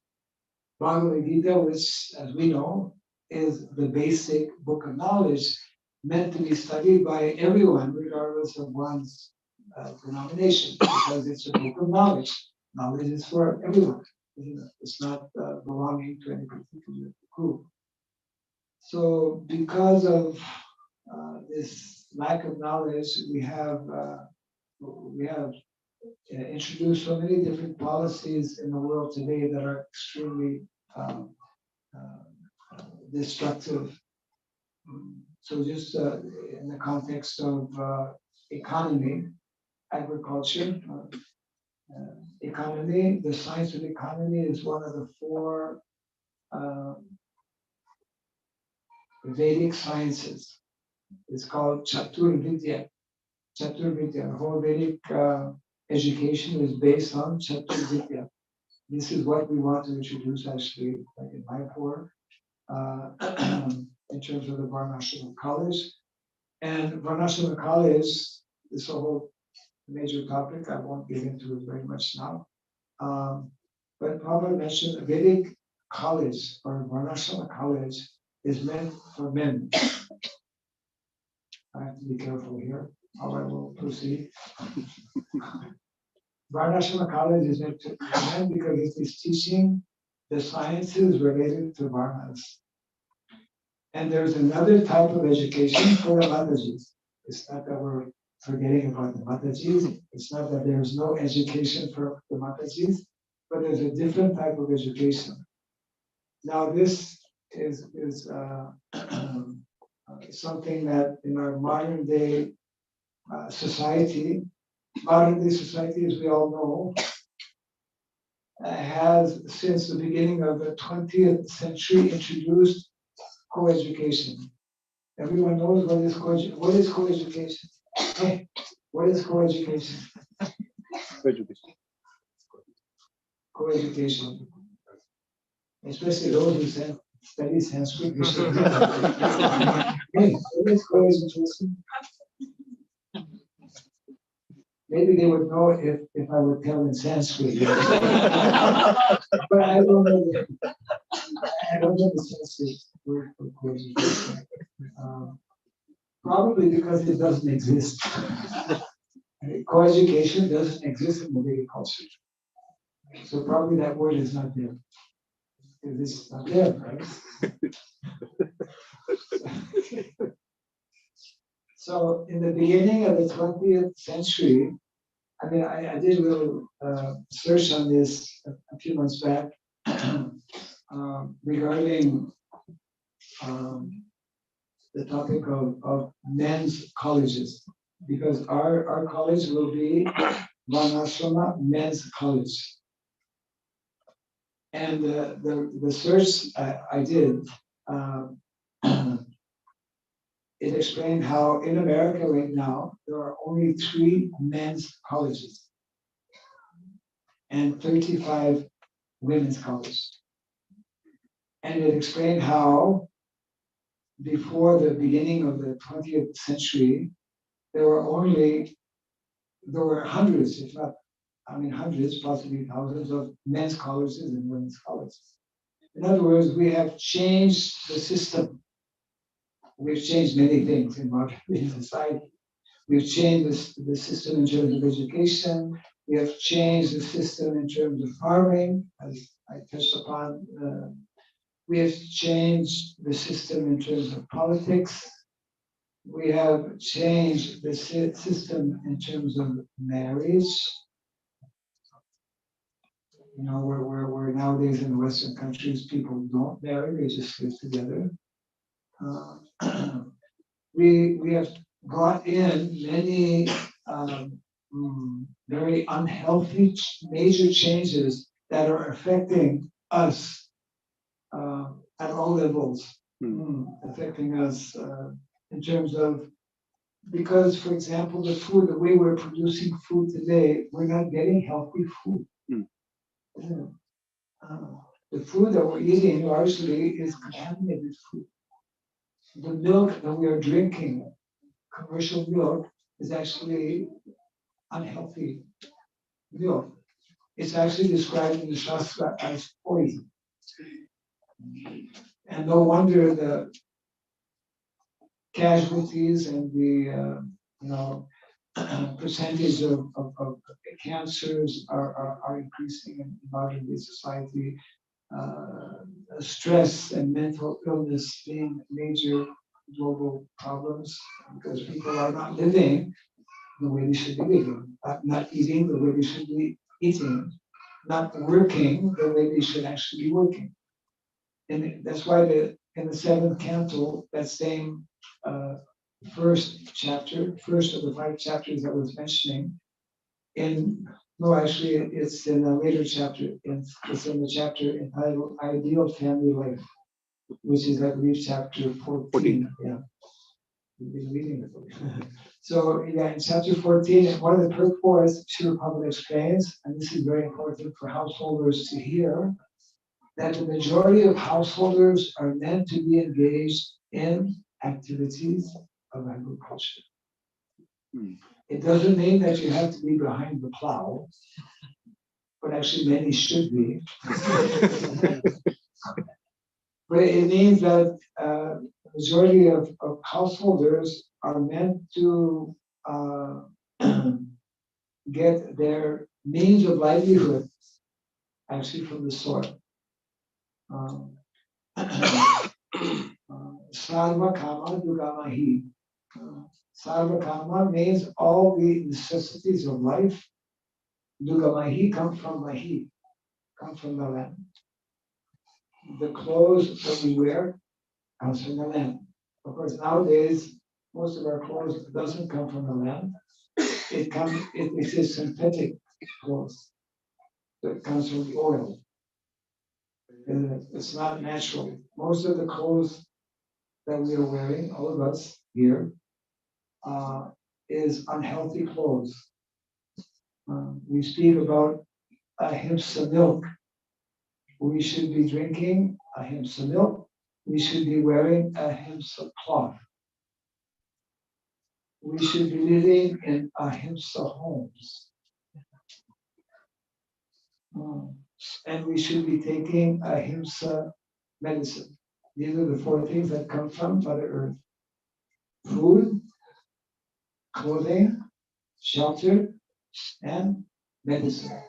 Bhagavad Gita, which, as we know, is the basic book of knowledge meant to be studied by everyone, regardless of one's denomination, because it's a book of knowledge. Knowledge is for everyone. It's not belonging to any particular group. So, because of this lack of knowledge, we have introduced so many different policies in the world today that are extremely destructive. So just in the context of economy, agriculture, economy, the science of economy is one of the four Vedic sciences. It's called Chatur Vidya. Chatur Vidya. The whole Vedic education is based on Chatur Vidya. This is what we want to introduce actually, like in Mayapur, in terms of the Varnashram College. And Varnashram College is a whole major topic. I won't get into it very much now. But Prabhupada mentioned Vedic college or Varnashram College is meant for men. I have to be careful here how I will proceed. Varnashram College is meant for men because it is teaching the sciences related to Varnas. And there's another type of education for the Matajis. It's not that we're forgetting about the Matajis. It's not that there's no education for the Matajis, but there's a different type of education. Now, this is something that in our modern day society, as we all know, has since the beginning of the 20th century introduced co-education. Everyone knows what is co-education. Hey, what is co-education? Co-education. Especially those who study Sanskrit. Hey, what is co-education? Maybe they would know if I would tell in Sanskrit. But I don't know. I don't know the Sanskrit word for co-education. Probably because it doesn't exist. Co-education doesn't exist in the Vedic culture. So probably that word is not there. It's not there, right? So in the beginning of the 20th century, I mean, I did a little search on this a few months back regarding the topic of men's colleges, because our college will be Varnashrama Men's College. And the search I did, it explained how in America right now, there are only 3 men's colleges and 35 women's colleges. And it explained how before the beginning of the 20th century, there were hundreds, if not, hundreds, possibly thousands of men's colleges and women's colleges. In other words, we have changed the system. We've changed many things in modern society. We've changed the system in terms of education. We have changed the system in terms of farming, as I touched upon. We have changed the system in terms of politics. We have changed the system in terms of marriage. You know, where nowadays in Western countries, people don't marry, they just live together. We have brought in many very unhealthy major changes that are affecting us at all levels, affecting us in terms of, because, for example, the food, the way we're producing food today, we're not getting healthy food. The food that we're eating largely is contaminated food. The milk that we are drinking, commercial milk, is actually unhealthy milk. It's actually described in the Shastra as poison. And no wonder the casualties and the percentage of cancers are increasing in modern day society. Stress and mental illness being major global problems because people are not living the way they should be living, not eating the way they should be eating, not working the way they should actually be working. And that's why in the seventh canto, that same first chapter, first of the 5 chapters that I was mentioning, actually, it's in a later chapter. It's in the chapter entitled Ideal Family Life, which is, I believe, chapter 14. Yeah. We've been reading it. So, yeah, in chapter 14, one of the purports, Srila Prabhupada explains, and this is very important for householders to hear, that the majority of householders are meant to be engaged in activities of agriculture. It doesn't mean that you have to be behind the plow, but actually many should be. But it means that the majority of householders are meant to get their means of livelihood actually from the soil. Sarva kama dugamahi. Sarva kama means all the necessities of life. Dugamahi come from mahi, come from the land. The clothes that we wear comes from the land. Of course, nowadays most of our clothes doesn't come from the land. It is synthetic clothes that comes from the oil. And it's not natural. Most of the clothes that we are wearing, all of us here, is unhealthy clothes. We speak about ahimsa milk. We should be drinking ahimsa milk. We should be wearing ahimsa cloth. We should be living in ahimsa homes. And we should be taking ahimsa medicine. These are the 4 things that come from Mother Earth. Food, clothing, shelter, and medicine.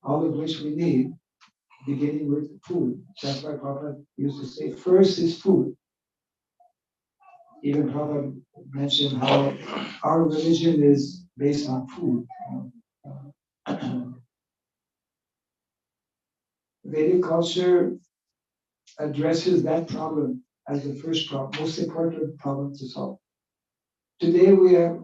All of which we need, beginning with food. That's why Prabhupada used to say, first is food. Even Prabhupada mentioned how our religion is based on food. Vedic culture addresses that problem as the first problem, most important problem to solve. Today we are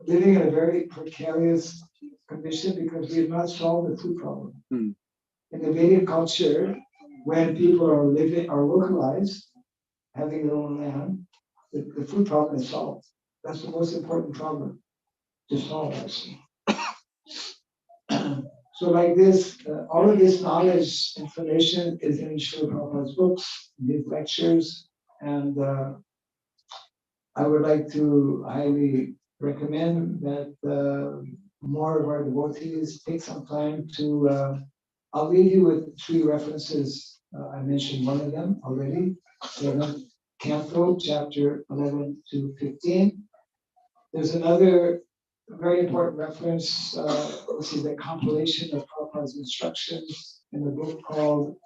living in a very precarious condition because we have not solved the food problem. In the Vedic culture, when people are localized, having their own land, the food problem is solved. That's the most important problem to solve, actually. So like this, all of this knowledge, information is in Srila Prabhupada's books, in his lectures, and I would like to highly recommend that more of our devotees take some time to, I'll leave you with 3 references. I mentioned one of them already, 7th Canto, chapter 11 to 15. There's another very important reference, which is a compilation of Prabhupada's instructions in a book called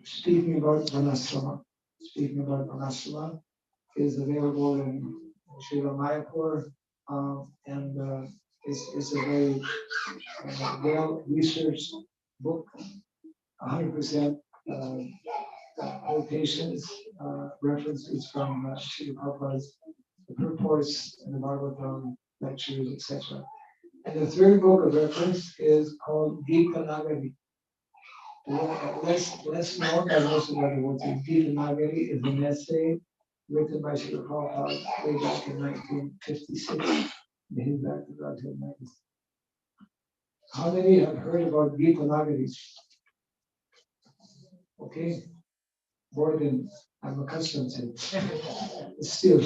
Speaking About Vanasrama. Speaking About Vanasrama is available in Srila Mayapur, and is a very well-researched book, 100% quotations, references from Srila Prabhupada's purports in the Bhagavatam, lectures, etc. And the 3rd book of reference is called Gita Nagari. Less known by most of our devotees. Gita Nagari is an essay written by Srila Prabhupada way back in 1956. His back to God till 90. How many have heard about Gita Nagari? Okay, more than I'm accustomed to. Still,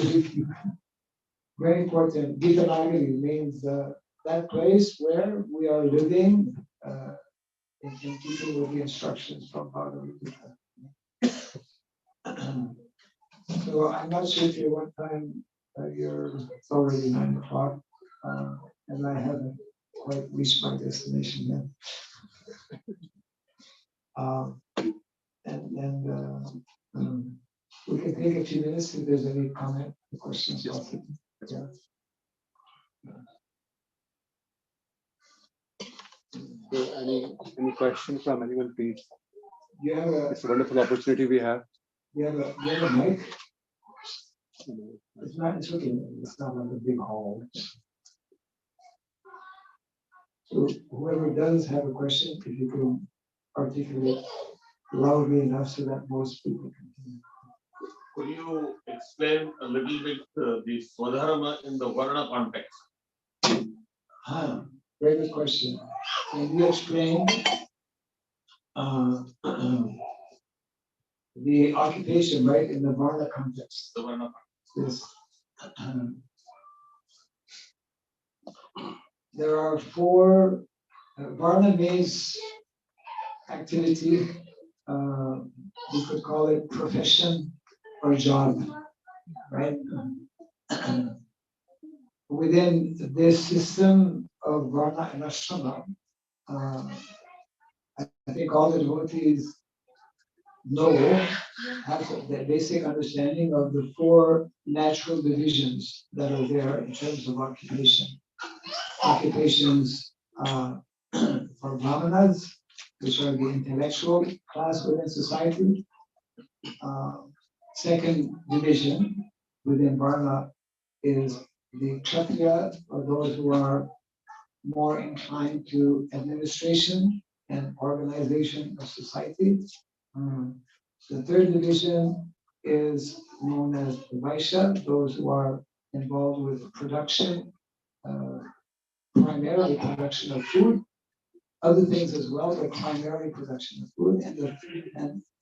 very important. Gita Nagari means that place where we are living in keeping with the instructions from Bhagavad Gita. So I'm not sure if one time it's already 9 o'clock, and I haven't quite reached my destination yet. And take a few minutes if there's any comment or questions. Yes. Yeah. So any question from anyone, please? You have a, It's a wonderful opportunity we have. you have a mic? It's not, it's okay. It's not like a big hall. So whoever does have a question, if you can articulate loudly enough so that most people can hear. Could you explain a little bit the Swadharma in the Varna context? Very good question. Can you explain the occupation, right, in the Varna context? The Varna Yes. There are four. Varna means activity. We could call it profession or job, right? Within this system of Varna and Ashrama, I think all the devotees have the basic understanding of the four natural divisions that are there in terms of occupation. Occupations for Brahmanas, which are the intellectual class within society. Second division within Varna is the Kshatriya, or those who are more inclined to administration and organization of society. The third division is known as the Vaishya, those who are involved with production, primarily production of food, other things as well, but primarily production of food.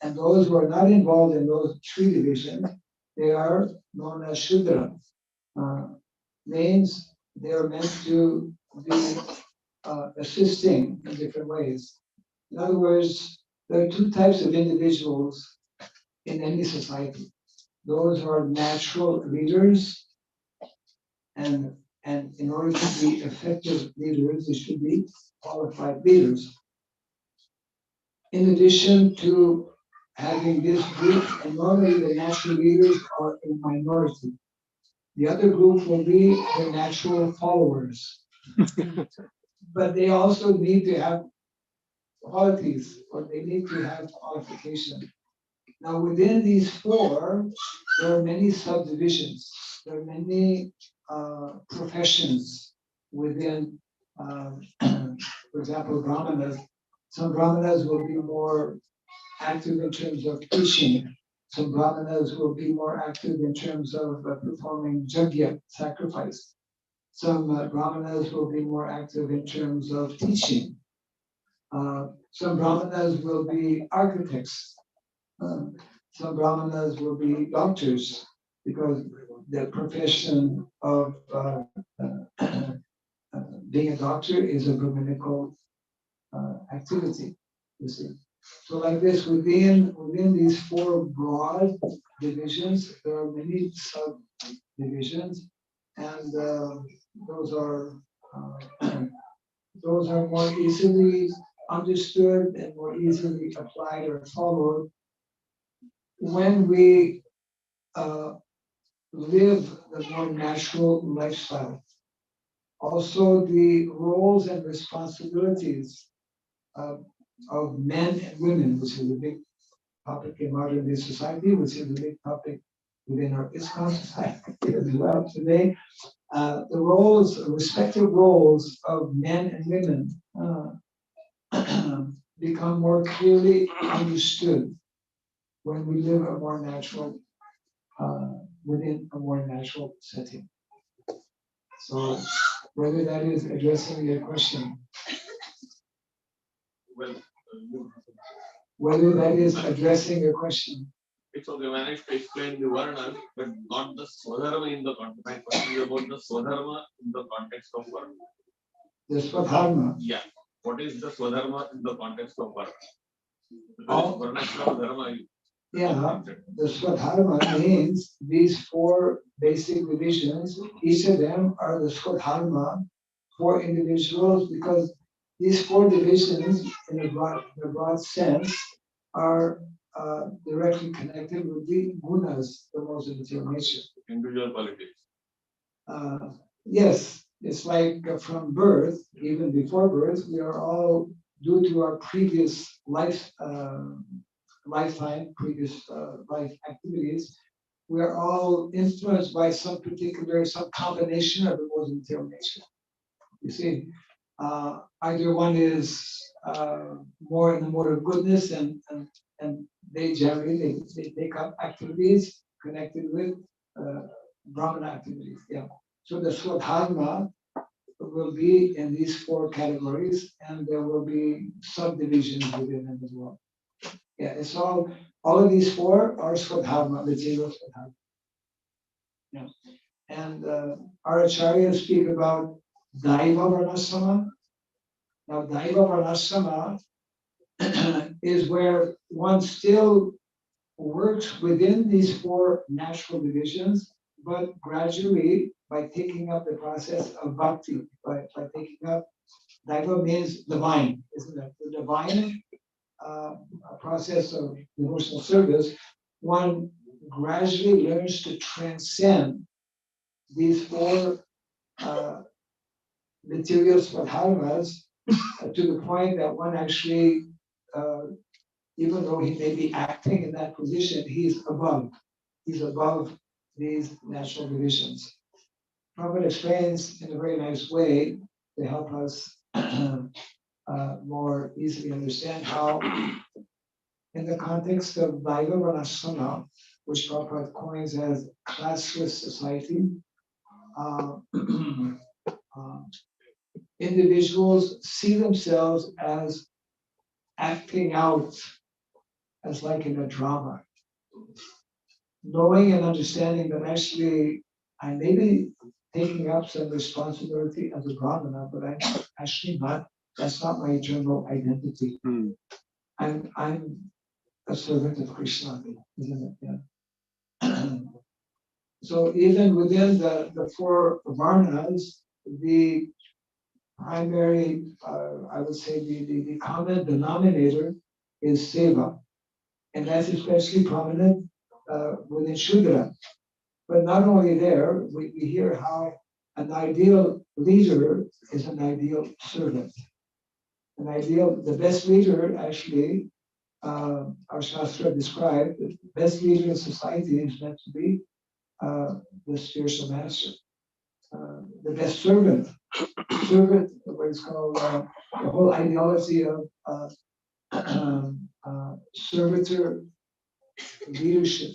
And those who are not involved in those three divisions, they are known as Shudra. Means they are meant to be assisting in different ways. In other words, there are two types of individuals in any society. Those who are natural leaders, and in order to be effective leaders, they should be qualified leaders. In addition to having this group, and normally the natural leaders are a minority. The other group will be the natural followers. But they also need to have qualities, or they need to have qualification. Now, within these four, there are many subdivisions. There are many professions within, for example, Brahmanas. Some Brahmanas will be more active in terms of teaching. Some Brahmanas will be more active in terms of performing yajna, sacrifice. Some Brahmanas will be more active in terms of teaching. Some Brahmanas will be architects. Some Brahmanas will be doctors, because the profession of being a doctor is a Brahminical activity, you see. So like this, within these four broad divisions, there are many subdivisions, and those are more easily understood and more easily applied or followed when we live the more natural lifestyle. Also, the roles and responsibilities of men and women, which is a big topic in modern day society, which is a big topic within our ISKCON society as well today. The roles, respective roles of men and women become more clearly understood when we live a more natural, within a more natural setting. So whether that is addressing your question, Well, whether that is addressing your question. it's okay, managed to explain the Varna, but not the Swadharma in the context. My question is about the Swadharma in the context of Varna. The Swadharma. Yeah. What is the Swadharma in the context of Varna? Oh. Because Varnashram Dharma. Yeah, the Swadharma means these four basic divisions, each of them are the Swadharma for individuals, because these four divisions in a broad sense are directly connected with the gunas, the most material nature. Individual qualities. Yes, it's like from birth, even before birth, we are all, due to our previous lifetime, previous life activities, we are all influenced by some combination of the most material nature. You see, either one is more in the mode of goodness, and they generally they take up activities connected with Brahmana activities. Yeah. So the Swadharma will be in these four categories, and there will be subdivisions within them as well. Yeah, it's all of these four are Swadharma, material Swadharma. Yeah. And our acharyas speak about Daiva Varnasama. Now, Daiva Varnasama is where one still works within these four natural divisions, but gradually by taking up the process of bhakti, by taking up, Daiva means divine, isn't it? The divine process of devotional service, one gradually learns to transcend these four material swadharmas to the point that one actually, even though he may be acting in that position, he's above these natural divisions. Prabhupada explains in a very nice way to help us more easily understand how, in the context of Daiva Varnasana, which Prabhupada coins as classless society, individuals see themselves as acting out as like in a drama, knowing and understanding that actually I may be taking up some responsibility as a Brahmana, but I'm actually not, that's not my eternal identity. I'm a servant of Krishna, isn't it? Yeah. So even within the four Varnas, the primary, I would say the common denominator is seva. And that's especially prominent within Shudra. But not only there, we hear how an ideal leader is an ideal servant. The best leader actually, our Shastra described, the best leader in society is meant to be the spiritual master. The best servant, what is called the whole ideology of servitor leadership.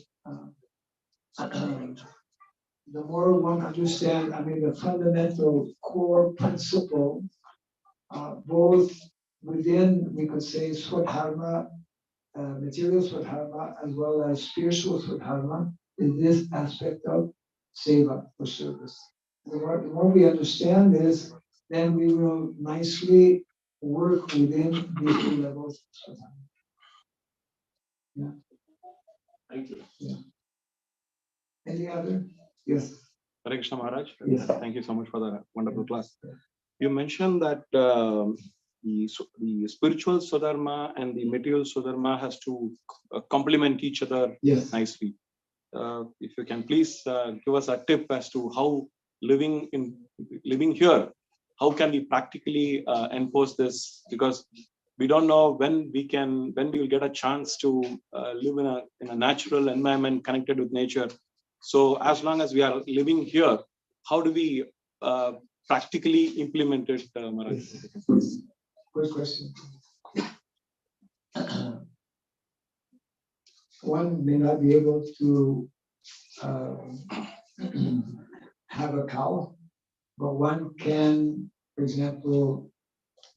The more one understands, the fundamental core principle, both within, we could say, Swadharma, material Swadharma, as well as spiritual Swadharma, is this aspect of seva, for service. The more we understand this, then we will nicely work within these two levels of Swadharma. Yeah. Thank you. Yeah. Any other? Yes. Hare Krishna Maharaj. Yes. Thank you so much for the wonderful class. You mentioned that the spiritual Swadharma and the material Swadharma has to complement each other nicely. If you can please give us a tip as to how living here, how can we practically enforce this? Because we don't know when we will get a chance to live in a natural environment connected with nature. So as long as we are living here, how do we practically implement it, Maharaj? Good question. One may not be able to have a cow, but one can, for example,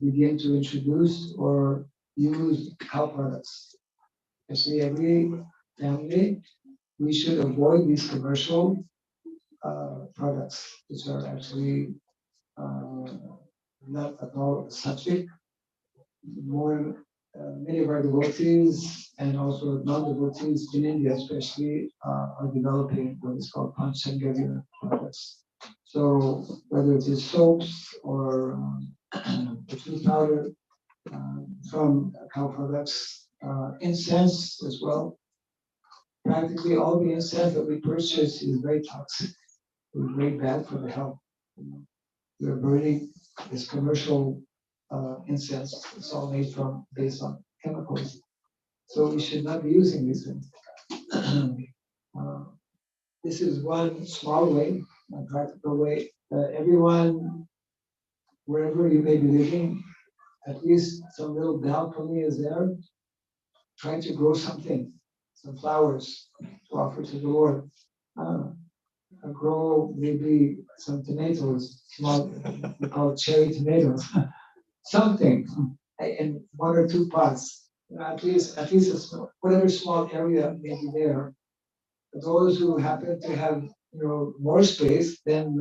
begin to introduce or use cow products. Actually, every family, we should avoid these commercial products, which are actually not at all subject. Many of our devotees and also non-devotees in India especially are developing what is called Panchangariya products. So whether it is soaps or food powder from cow products, incense as well, practically all the incense that we purchase is very toxic. It's very bad for the health. We're burning this commercial incense. It's all made from based on chemicals. So we should not be using these things. This is one small way, a practical way. Everyone, wherever you may be living, at least some little balcony is there. Try to grow something, some flowers to offer to the Lord. Grow maybe some tomatoes, small, we call it cherry tomatoes, something, in 1 or 2 pots. At least a small, whatever small area may be there. Those who happen to have more space, then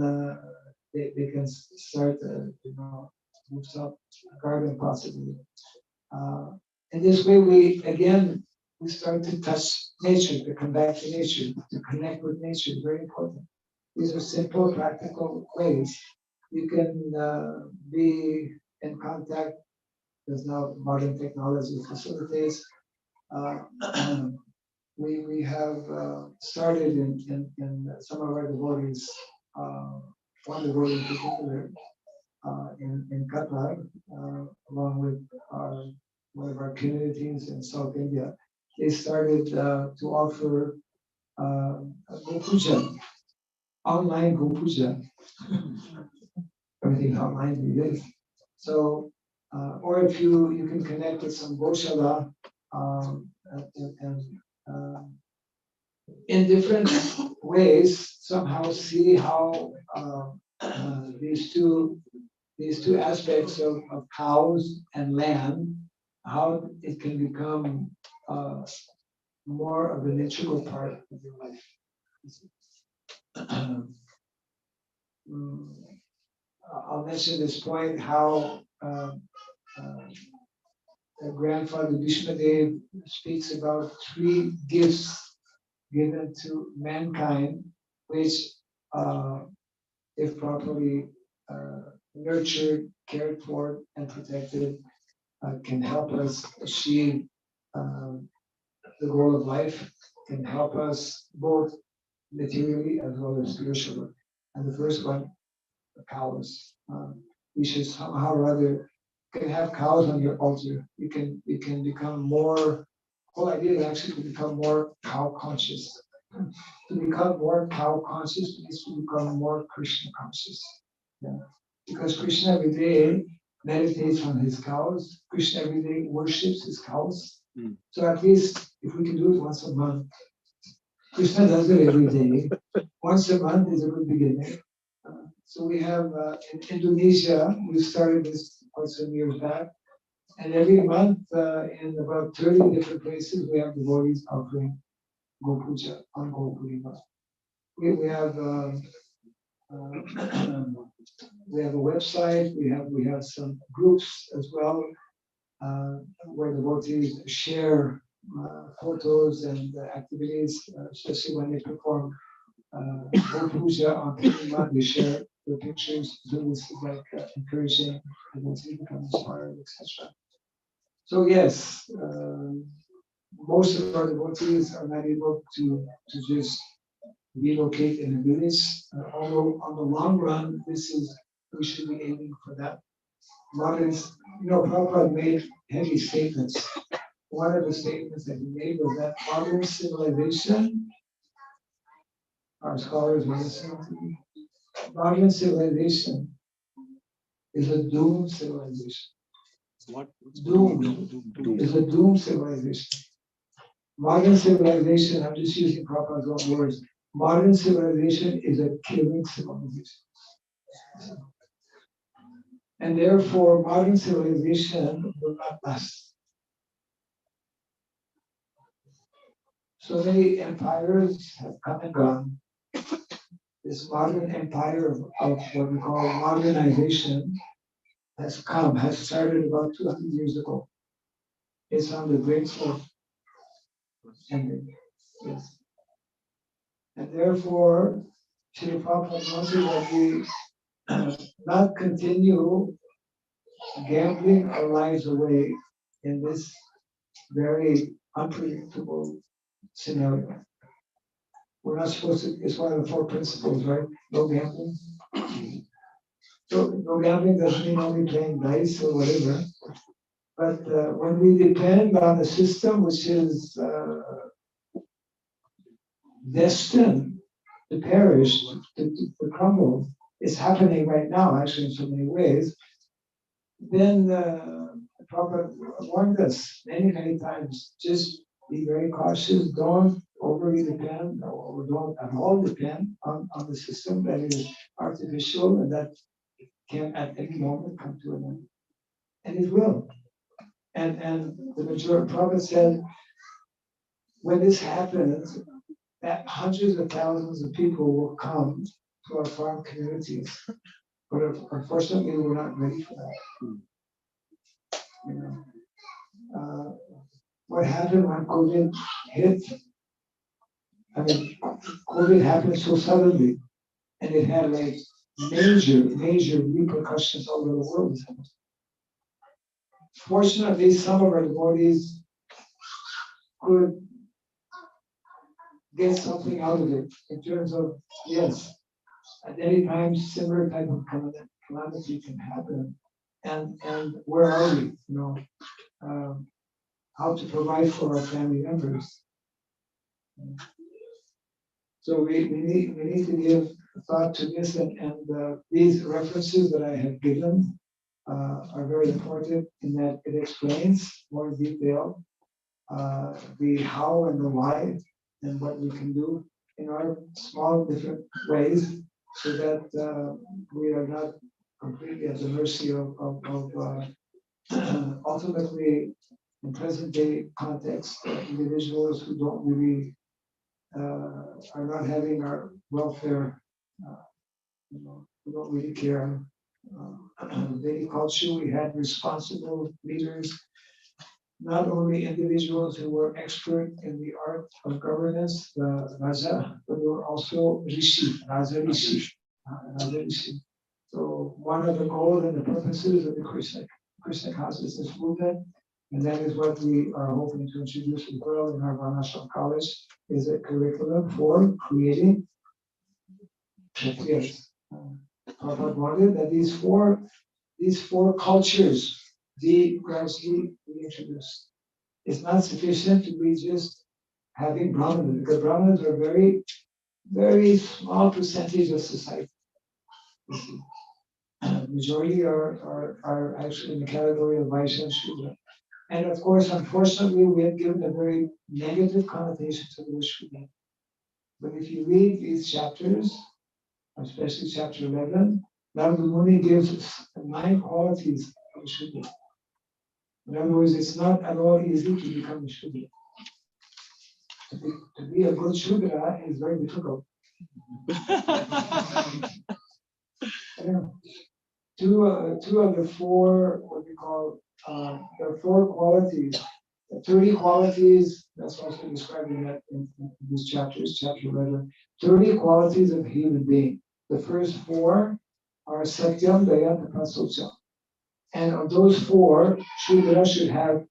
they can start move up a garden possibly. In this way, we start to touch nature, to come back to nature, to connect with nature. Very important. These are simple, practical ways you can be in contact. There's now modern technology facilitates. We have started in some of our devotees, one devotee in particular, in Qatar, along with one of our communities in South India. They started to offer Go Puja, online Go Puja. Everything online these days. So, or if you can connect with some Goshala, and in different ways, somehow see how these two aspects of cows and land, how it can become more of an integral part of your life. I'll mention this point how grandfather Bhishmadev speaks about 3 gifts given to mankind, which, if properly nurtured, cared for, and protected, can help us achieve the goal of life, can help us both materially as well as spiritually. And the first one, the cows. We should somehow or other can have cows on your altar. You can become more. Whole idea is actually to become more cow conscious. To become more cow conscious means to become more Krishna conscious. Yeah. Because Krishna every day meditates on his cows. Krishna every day worships his cows. So at least if we can do it once a month, Krishna does it every day. Once a month is a good beginning. So we have in Indonesia, we started this quite some years back, and every month in about 30 different places we have devotees offering Go Puja on Go Purnima. We have we have a website. We have some groups as well where devotees share photos and activities, especially when they perform Go Puja on Purnima. They share the pictures. So this is like encouraging devotees to become inspired, etc. So yes, most of our devotees are not able to just relocate in a village. Although on the long run, we should be aiming for that. Modern, Prabhupada made heavy statements. One of the statements that he made was that modern civilization, our scholars will listen to me, modern civilization is a doomed civilization. What? Doomed is a doomed civilization. Modern civilization, I'm just using Prabhupada's own words, modern civilization is a killing civilization. And therefore, modern civilization will not last. So many empires have come and gone. This modern empire of what we call modernization has started about 200 years ago. It's on the brink of ending. Yes. And therefore, Srila Prabhupada wanted that we not continue gambling our lives away in this very unpredictable scenario. we're not supposed to, it's one of the 4 principles, right? No gambling. So no gambling doesn't mean only playing dice or whatever. But when we depend on a system which is destined to perish, to crumble, it's happening right now, actually, in so many ways, then the Prophet warned us many, many times, just be very cautious, don't overly depend, or don't at all depend on the system that is artificial and that can at any moment come to an end. And it will. And the majority Prophet said, when this happens, that hundreds of thousands of people will come to our farm communities. But unfortunately, we're not ready for that. You know, what happened when COVID hit? I mean, COVID happened so suddenly, and it had like major repercussions all over the world. Fortunately, some of our devotees could get something out of it in terms of, yes, at any time similar type of calamity can happen, and where are we? You know, how to provide for our family members. So we need to give thought to this, and these references that I have given are very important in that it explains more in detail the how and the why and what we can do in our small different ways, so that we are not completely at the mercy of ultimately, in present day context, individuals who don't really are not having our welfare, who don't really care. Vedic culture, we had responsible leaders, not only individuals who were expert in the art of governance, the Raja, but they were also Rishi, Raja Rishi. So one of the goals and the purposes of the Krishna consciousness movement, and that is what we are hoping to introduce as well in our Varnashram College, is a curriculum for creating Kshatriyas. Prabhupada wanted that these four cultures be gradually reintroduced. It's not sufficient to be just having Brahmanas, because Brahmanas are very, very small percentage of society. Majority are actually in the category of Vaishya and Shudra. And of course, unfortunately, we have given a very negative connotation to the word Shudra. But if you read these chapters, especially chapter 11, Narada Muni gives us 9 qualities of Shudra. In other words, it's not at all easy to become a Shudra. To be a good Shudra is very difficult. Two of the 4, what we call, there are 4 qualities, 30 qualities, that's also described in these chapters, chapter 11, 30 qualities of a human being. The first 4 are Satyam, Daya, Tapa, Socham. And of those 4, Shudra should have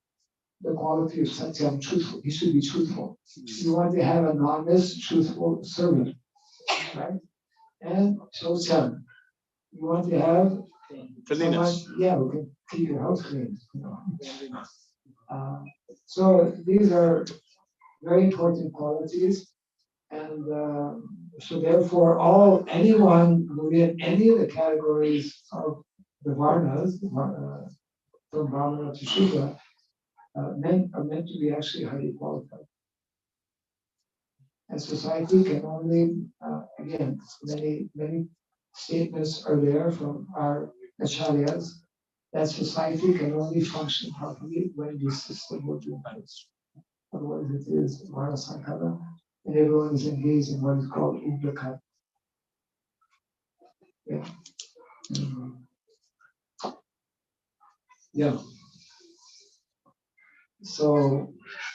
the quality of Satyam, truthful. He should be truthful. You want to have an honest, truthful servant, right? And Socham, you want to have cleanliness. Who can keep your house clean. So these are very important qualities, and so therefore, anyone within any of the categories of the Varnas, from Brahmana to Shudra, are meant to be actually highly qualified. And society can only, again, many statements are there from our acharyas, that society can only function properly when this system will be in place. Otherwise, it is Vara Sankara, and everyone is engaged in what is called Ublakat. Yeah. Yeah. So,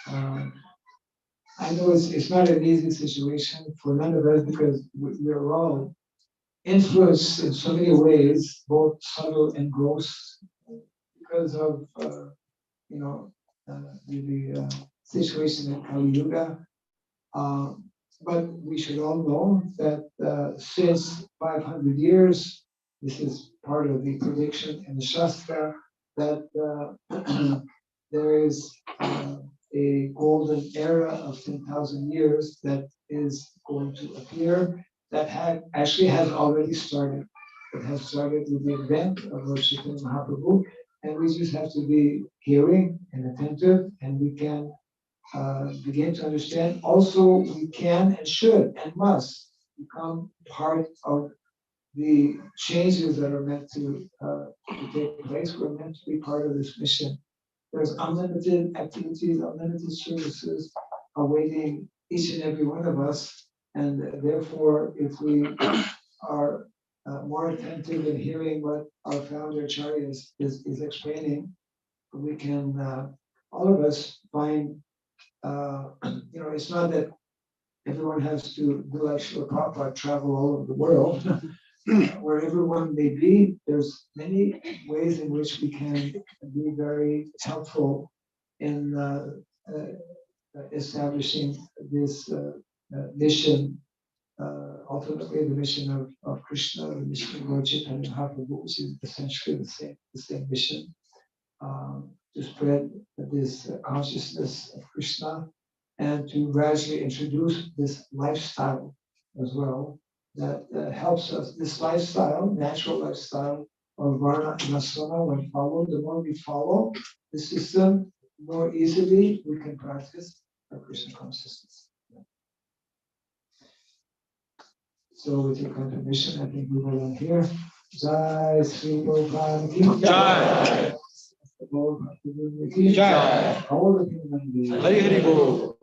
I know it's not an easy situation for none of us, because we're all influenced in so many ways, both subtle and gross, because of the situation in Kali Yuga. But we should all know that since 500 years, this is part of the prediction in the Shastra, that there is a golden era of 10,000 years that is going to appear, that actually has already started. It has started with the event of Lord Chaitanya Mahaprabhu, and we just have to be hearing and attentive, and we can begin to understand. Also, we can and should and must become part of the changes that are meant to take place. We're meant to be part of this mission. There's unlimited activities, unlimited services awaiting each and every one of us. And therefore, if we are more attentive in hearing what our founder Acharya is explaining, we can, all of us, find, it's not that everyone has to do like Srila Prabhupada, travel all over the world. Wherever one may be, there's many ways in which we can be very helpful in establishing this mission, ultimately the mission of Krishna, the mission of Lord Chaitanya Mahaprabhu, which is essentially the same mission, to spread this consciousness of Krishna and to gradually introduce this lifestyle as well that helps us. This lifestyle, natural lifestyle of Varna and Asana, when followed, the more we follow the system, the more easily we can practice our Krishna consciousness. So with your contribution, I think we will end here. Jai Sri Prabhupada ki Jai. Jai. Jai. All the human beings. Hari Hari Bol.